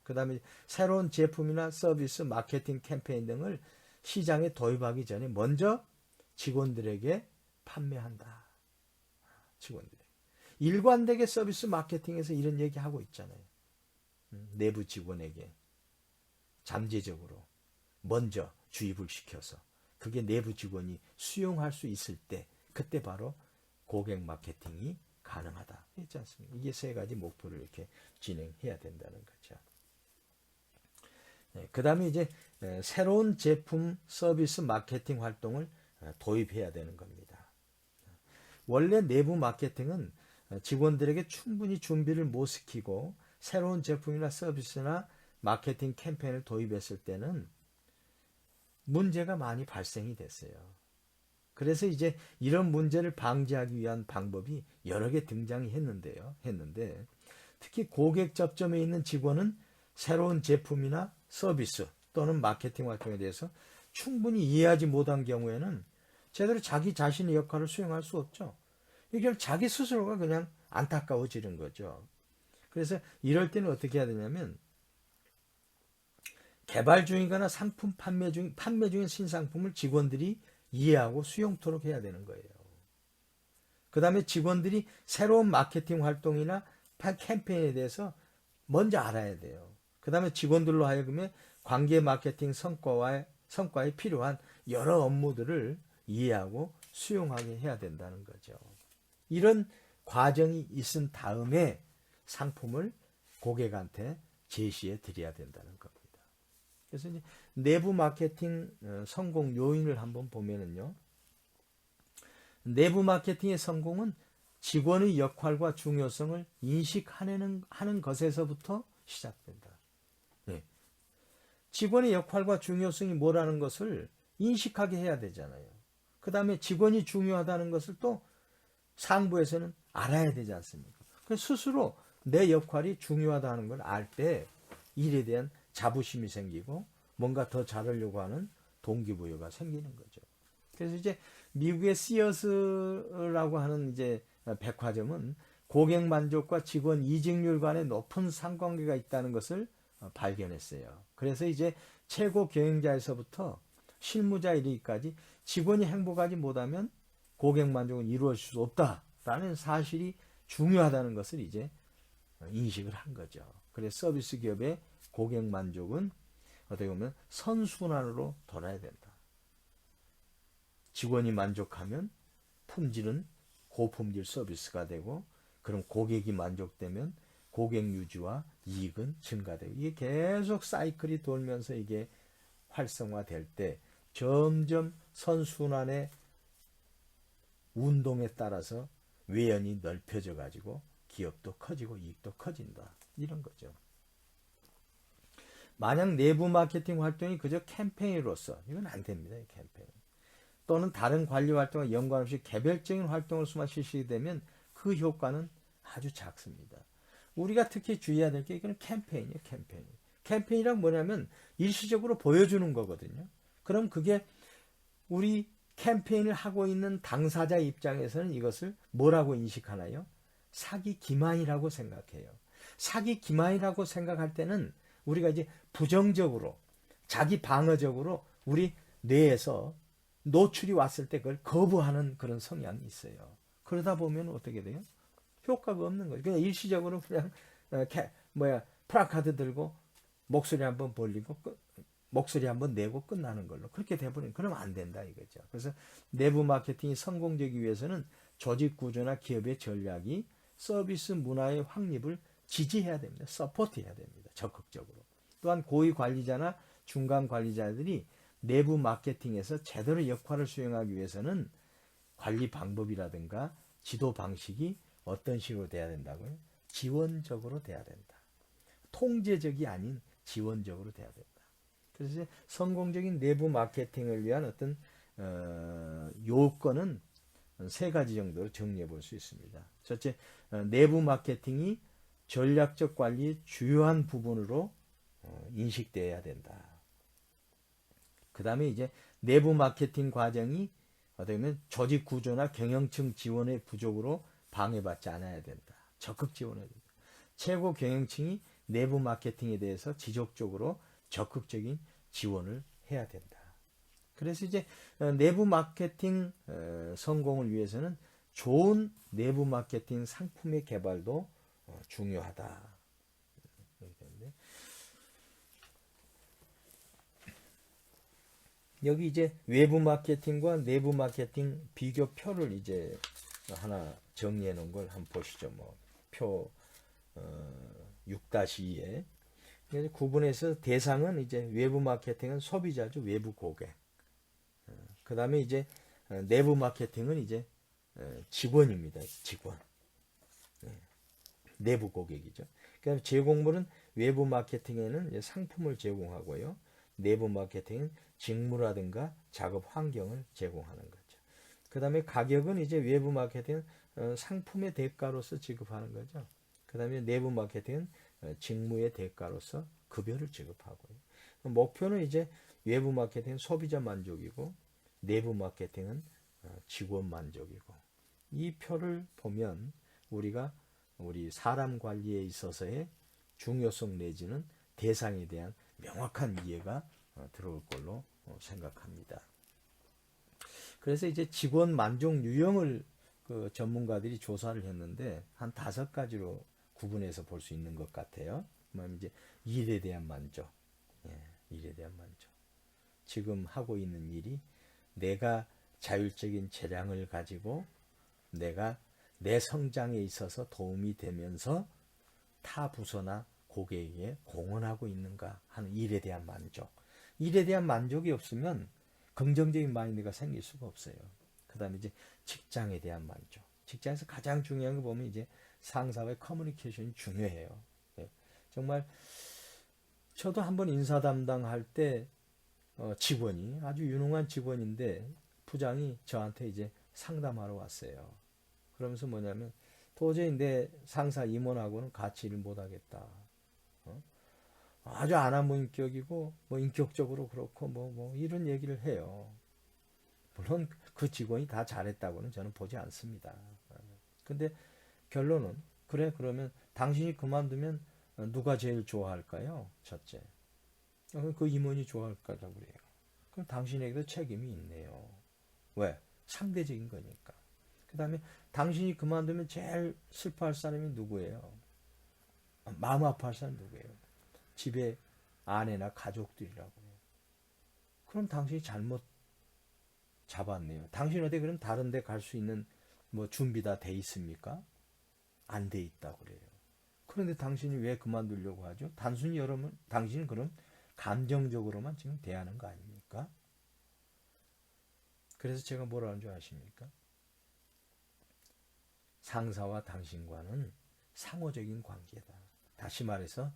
그 다음에 새로운 제품이나 서비스, 마케팅 캠페인 등을 시장에 도입하기 전에 먼저 직원들에게 판매한다. 직원들에게. 일관되게 서비스 마케팅에서 이런 얘기하고 있잖아요. 내부 직원에게 잠재적으로 먼저 주입을 시켜서 그게 내부 직원이 수용할 수 있을 때 그때 바로 고객 마케팅이 가능하다 했지 않습니까? 이게 세 가지 목표를 이렇게 진행해야 된다는 거죠. 그 다음에 이제 새로운 제품 서비스 마케팅 활동을 도입해야 되는 겁니다. 원래 내부 마케팅은 직원들에게 충분히 준비를 못 시키고 새로운 제품이나 서비스나 마케팅 캠페인을 도입했을 때는 문제가 많이 발생이 됐어요. 그래서 이제 이런 문제를 방지하기 위한 방법이 여러 개 등장이 했는데 특히 고객 접점에 있는 직원은 새로운 제품이나 서비스 또는 마케팅 활동에 대해서 충분히 이해하지 못한 경우에는 제대로 자기 자신의 역할을 수행할 수 없죠. 이게 자기 스스로가 그냥 안타까워지는 거죠. 그래서 이럴 때는 어떻게 해야 되냐면 개발 중이거나 상품 판매 중인 신상품을 직원들이 이해하고 수용토록 해야 되는 거예요. 그 다음에 직원들이 새로운 마케팅 활동이나 캠페인에 대해서 먼저 알아야 돼요. 그 다음에 직원들로 하여금의 관계 마케팅 성과에 필요한 여러 업무들을 이해하고 수용하게 해야 된다는 거죠. 이런 과정이 있은 다음에 상품을 고객한테 제시해 드려야 된다는 겁니다. 그래서 이제 내부 마케팅 성공 요인을 한번 보면은요. 내부 마케팅의 성공은 직원의 역할과 중요성을 인식하는 것에서부터 시작된다. 네. 직원의 역할과 중요성이 뭐라는 것을 인식하게 해야 되잖아요. 그 다음에 직원이 중요하다는 것을 또 상부에서는 알아야 되지 않습니까? 그래서 스스로 내 역할이 중요하다는 걸 알 때 일에 대한 자부심이 생기고 뭔가 더 잘하려고 하는 동기부여가 생기는 거죠. 그래서 이제 미국의 시어스라고 하는 이제 백화점은 고객 만족과 직원 이직률 간의 높은 상관계가 있다는 것을 발견했어요. 그래서 이제 최고 경영자에서부터 실무자 이르기까지 직원이 행복하지 못하면 고객 만족은 이루어질 수 없다라는 사실이 중요하다는 것을 이제 인식을 한 거죠. 그래서 서비스 기업의 고객 만족은 어떻게 보면 선순환으로 돌아야 된다. 직원이 만족하면 품질은 고품질 서비스가 되고 그럼 고객이 만족되면 고객 유지와 이익은 증가되고 이게 계속 사이클이 돌면서 이게 활성화될 때 점점 선순환의 운동에 따라서 외연이 넓혀져 가지고 기업도 커지고 이익도 커진다. 이런 거죠. 만약 내부 마케팅 활동이 그저 캠페인으로서 이건 안 됩니다. 캠페인. 또는 다른 관리 활동과 연관 없이 개별적인 활동으로서만 실시되면 그 효과는 아주 작습니다. 우리가 특히 주의해야 될 게 이거는 캠페인이에요. 캠페인. 캠페인이란 뭐냐면 일시적으로 보여주는 거거든요. 그럼 그게 우리 캠페인을 하고 있는 당사자 입장에서는 이것을 뭐라고 인식하나요? 사기 기만이라고 생각해요. 사기 기만이라고 생각할 때는 우리가 이제 부정적으로 자기 방어적으로 우리 뇌에서 노출이 왔을 때 그걸 거부하는 그런 성향이 있어요. 그러다 보면 어떻게 돼요? 효과가 없는 거예요. 그냥 일시적으로 그냥 플래카드 들고 목소리 한번 벌리고 목소리 한번 내고 끝나는 걸로 그렇게 돼버리면 그러면 안 된다 이거죠. 그래서 내부 마케팅이 성공되기 위해서는 조직 구조나 기업의 전략이 서비스 문화의 확립을 지지해야 됩니다. 서포트해야 됩니다. 적극적으로. 또한 고위 관리자나 중간 관리자들이 내부 마케팅에서 제대로 역할을 수행하기 위해서는 관리 방법이라든가 지도 방식이 어떤 식으로 돼야 된다고요? 지원적으로 돼야 된다. 통제적이 아닌 지원적으로 돼야 된다. 그래서 성공적인 내부 마케팅을 위한 어떤 요건은 세 가지 정도로 정리해 볼 수 있습니다. 첫째, 내부 마케팅이 전략적 관리의 주요한 부분으로 인식되어야 된다. 그 다음에 이제 내부 마케팅 과정이 어떻게 보면 조직 구조나 경영층 지원의 부족으로 방해받지 않아야 된다. 적극 지원해야 된다. 최고 경영층이 내부 마케팅에 대해서 지속적으로 적극적인 지원을 해야 된다. 그래서 이제 내부 마케팅 성공을 위해서는 좋은 내부 마케팅 상품의 개발도 중요하다. 여기 이제 외부 마케팅과 내부 마케팅 비교표를 이제 하나 정리해 놓은 걸 한번 보시죠. 표 6-2에 구분해서 대상은 이제 외부 마케팅은 소비자죠. 외부 고객. 그 다음에 이제 내부 마케팅은 이제 직원입니다. 직원. 내부 고객이죠. 그러니까 제공물은 외부 마케팅에는 이제 상품을 제공하고요. 내부 마케팅은 직무라든가 작업 환경을 제공하는 거죠. 그 다음에 가격은 이제 외부 마케팅은 상품의 대가로서 지급하는 거죠. 그 다음에 내부 마케팅은 직무의 대가로서 급여를 지급하고요. 목표는 이제 외부 마케팅은 소비자 만족이고 내부 마케팅은 직원 만족이고, 이 표를 보면 우리가 우리 사람 관리에 있어서의 중요성 내지는 대상에 대한 명확한 이해가 들어올 걸로 생각합니다. 그래서 이제 직원 만족 유형을 그 전문가들이 조사를 했는데 한 5가지로 구분해서 볼 수 있는 것 같아요. 이제 일에 대한 만족, 일에 대한 만족. 지금 하고 있는 일이 내가 자율적인 재량을 가지고 내가 내 성장에 있어서 도움이 되면서 타 부서나 고객에게 공헌하고 있는가 하는 일에 대한 만족. 일에 대한 만족이 없으면 긍정적인 마인드가 생길 수가 없어요. 그 다음에 이제 직장에 대한 만족. 직장에서 가장 중요한 거 보면 이제 상사와의 커뮤니케이션이 중요해요. 정말 저도 한번 인사 담당할 때 직원이 아주 유능한 직원인데 부장이 저한테 이제 상담하러 왔어요. 그러면서 뭐냐면 도저히 내 상사 임원하고는 같이 일 못하겠다. 아주 안하무인격이고 뭐 인격적으로 그렇고 뭐 이런 얘기를 해요. 물론 그 직원이 다 잘했다고는 저는 보지 않습니다. 근데 결론은 그래, 그러면 당신이 그만두면 누가 제일 좋아할까요? 첫째, 그 임원이 좋아할 거라고 그래요. 그럼 당신에게도 책임이 있네요. 왜? 상대적인 거니까. 그 다음에 당신이 그만두면 제일 슬퍼할 사람이 누구예요? 마음 아파할 사람이 누구예요? 집에 아내나 가족들이라고 해요. 그럼 당신이 잘못 잡았네요. 당신 어디 그럼 다른 데 갈 수 있는 뭐 준비 다 돼 있습니까? 안 돼 있다고 그래요. 그런데 당신이 왜 그만두려고 하죠? 단순히 여러분, 당신은 그럼 감정적으로만 지금 대하는 거 아닙니까? 그래서 제가 뭐라는 줄 아십니까? 상사와 당신과는 상호적인 관계다. 다시 말해서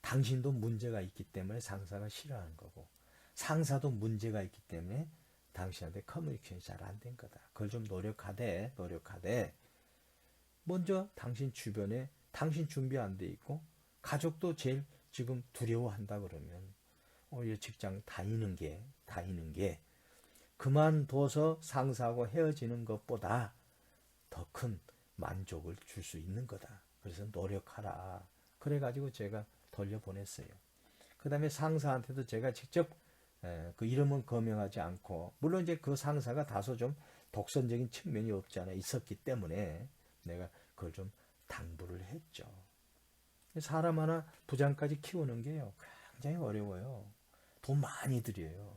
당신도 문제가 있기 때문에 상사가 싫어하는 거고, 상사도 문제가 있기 때문에 당신한테 커뮤니케이션이 잘 안 된 거다. 그걸 좀 노력하되 먼저 당신 주변에 당신 준비 안 돼 있고 가족도 제일 지금 두려워한다 그러면 이 직장 다니는 게 그만둬서 상사하고 헤어지는 것보다 더 큰 만족을 줄 수 있는 거다. 그래서 노력하라. 그래가지고 제가 돌려보냈어요. 그 다음에 상사한테도 제가 직접 그 이름은 거명하지 않고, 물론 이제 그 상사가 다소 좀 독선적인 측면이 없지 않아 있었기 때문에 내가 그걸 좀 당부를 했죠. 사람 하나 부장까지 키우는 게요, 굉장히 어려워요. 돈 많이 들여요.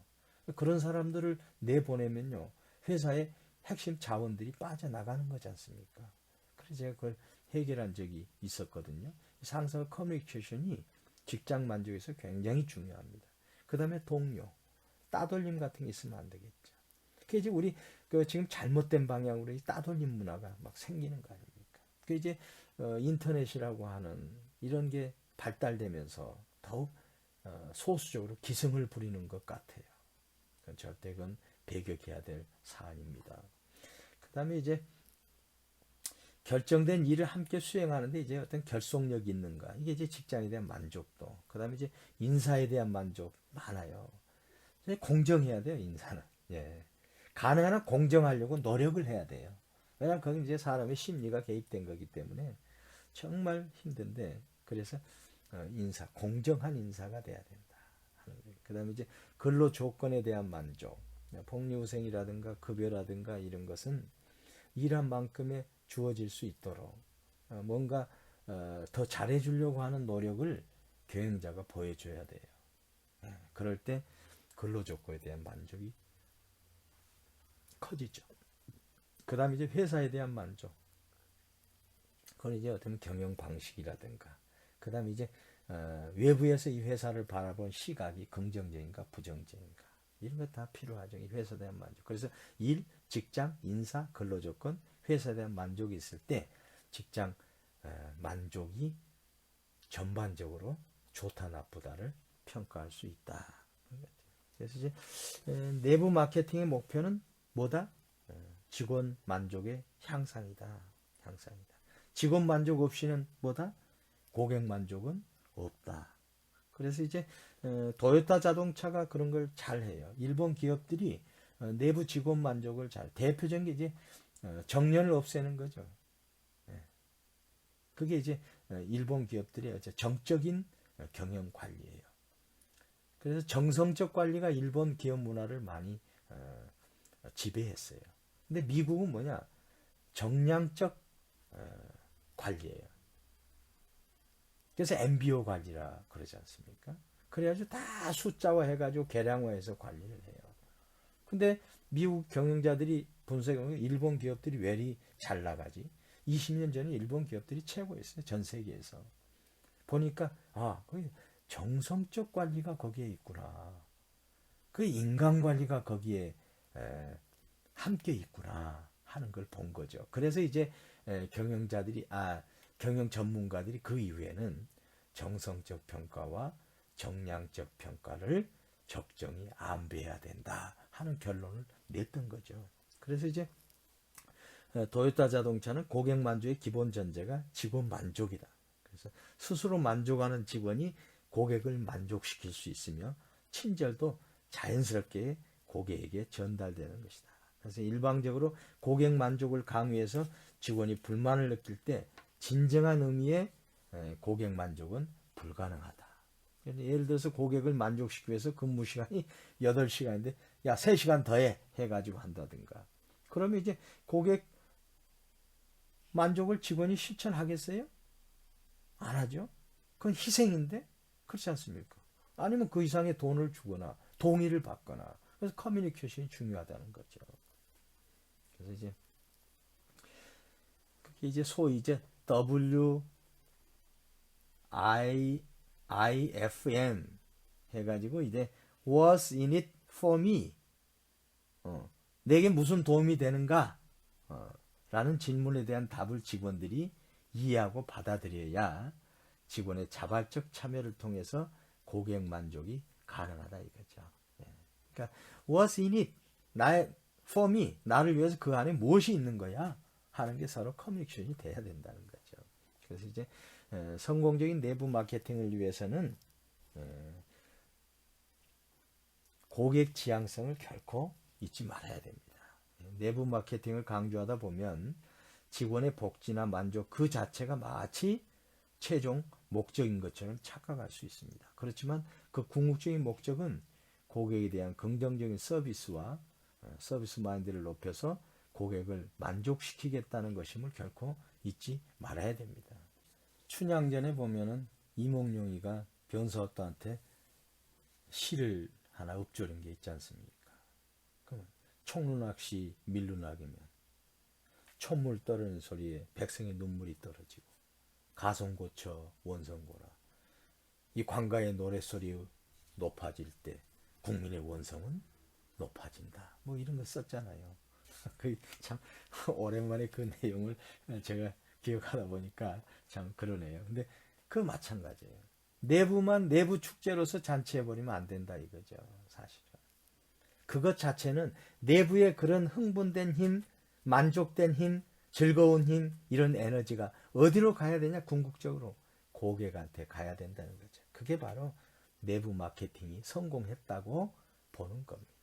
그런 사람들을 내보내면요, 회사의 핵심 자원들이 빠져나가는 거지 않습니까? 그래서 제가 그걸 해결한 적이 있었거든요. 상사와 커뮤니케이션이 직장 만족에서 굉장히 중요합니다. 그 다음에 동료, 따돌림 같은 게 있으면 안 되겠죠. 그게 이제 우리 지금 잘못된 방향으로 이 따돌림 문화가 막 생기는 거 아닙니까? 그 이제 인터넷이라고 하는 이런 게 발달되면서 더욱 소수적으로 기승을 부리는 것 같아요. 절대 그건 배격해야 될 사안입니다. 그 다음에 이제 결정된 일을 함께 수행하는데 이제 어떤 결속력이 있는가. 이게 이제 직장에 대한 만족도. 그 다음에 이제 인사에 대한 만족 많아요. 공정해야 돼요, 인사는. 예. 가능한 한 공정하려고 노력을 해야 돼요. 왜냐하면 거기 이제 사람의 심리가 개입된 거기 때문에 정말 힘든데, 그래서 인사, 공정한 인사가 돼야 된다 하는 거예요. 그 다음에 이제 근로 조건에 대한 만족, 복리후생이라든가 급여라든가 이런 것은 일한 만큼의 주어질 수 있도록 뭔가 더 잘해주려고 하는 노력을 경영자가 보여줘야 돼요. 그럴 때 근로조건에 대한 만족이 커지죠. 그 다음에 이제 회사에 대한 만족. 그건 이제 어떤 경영 방식이라든가, 그 다음에 이제 외부에서 이 회사를 바라본 시각이 긍정적인가 부정적인가, 이런 것 다 필요하죠. 이 회사에 대한 만족. 그래서 일, 직장, 인사, 근로조건, 회사에 대한 만족이 있을 때 직장 만족이 전반적으로 좋다 나쁘다를 평가할 수 있다. 그래서 이제 내부 마케팅의 목표는 뭐다? 직원 만족의 향상이다. 향상이다. 직원 만족 없이는 뭐다? 고객 만족은 없다. 그래서 이제 도요타 자동차가 그런 걸 잘해요. 일본 기업들이 내부 직원 만족을 잘, 대표적인 게 이제 정년을 없애는 거죠. 그게 이제 일본 기업들의 정적인 경영 관리예요. 그래서 정성적 관리가 일본 기업 문화를 많이 지배했어요. 근데 미국은 뭐냐? 정량적 관리예요. 그래서 MBO 관리라 그러지 않습니까? 그래가지고 다 숫자화 해가지고 계량화해서 관리를 해요. 근데 미국 경영자들이 분석해보면 일본 기업들이 왜 이리 잘 나가지? 20년 전에 일본 기업들이 최고였어요. 전 세계에서. 보니까 거기 정성적 관리가 거기에 있구나. 그 인간 관리가 거기에 함께 있구나 하는 걸 본 거죠. 그래서 이제 경영자들이 경영 전문가들이 그 이후에는 정성적 평가와 정량적 평가를 적정히 안배해야 된다 하는 결론을 냈던 거죠. 그래서 이제 도요타 자동차는 고객 만족의 기본 전제가 직원 만족이다. 그래서 스스로 만족하는 직원이 고객을 만족시킬 수 있으며 친절도 자연스럽게 고객에게 전달되는 것이다. 그래서 일방적으로 고객 만족을 강요해서 직원이 불만을 느낄 때 진정한 의미의 고객 만족은 불가능하다. 예를 들어서 고객을 만족시키기 위해서 근무 시간이 8시간인데 야 3시간 더해 해가지고 한다든가. 그러면 이제 고객 만족을 직원이 실천하겠어요? 안 하죠. 그건 희생인데 그렇지 않습니까? 아니면 그 이상의 돈을 주거나 동의를 받거나. 그래서 커뮤니케이션이 중요하다는 거죠. 그래서 이제 그게 이제 소위 이제 WIFM 해가지고 이제 What's in it for me? 내게 무슨 도움이 되는가? 라는 질문에 대한 답을 직원들이 이해하고 받아들여야 직원의 자발적 참여를 통해서 고객 만족이 가능하다 이거죠. 그러니까 What's in it? for me, 나를 위해서 그 안에 무엇이 있는 거야? 하는 게 서로 커뮤니케이션이 돼야 된다는 거죠. 그래서 이제 성공적인 내부 마케팅을 위해서는 고객 지향성을 결코 잊지 말아야 됩니다. 내부 마케팅을 강조하다 보면 직원의 복지나 만족 그 자체가 마치 최종 목적인 것처럼 착각할 수 있습니다. 그렇지만 그 궁극적인 목적은 고객에 대한 긍정적인 서비스와 서비스 마인드를 높여서 고객을 만족시키겠다는 것임을 결코 잊지 말아야 됩니다. 춘향전에 보면은 이몽룡이가 변사업도한테 시를 하나 읊조린 게 있지 않습니까? 총루낙시 밀루낙이면 촛물 떨어지는 소리에 백성의 눈물이 떨어지고 가성고쳐 원성고라. 이 관가의 노랫소리 높아질 때 국민의 원성은 높아진다. 뭐 이런 거 썼잖아요. 그 참 오랜만에 그 내용을 제가 기억하다 보니까 참 그러네요. 근데 그 마찬가지예요. 내부만 내부 축제로서 잔치해버리면 안 된다 이거죠. 사실은. 그것 자체는 내부의 그런 흥분된 힘, 만족된 힘, 즐거운 힘, 이런 에너지가 어디로 가야 되냐? 궁극적으로 고객한테 가야 된다는 거죠. 그게 바로 내부 마케팅이 성공했다고 보는 겁니다.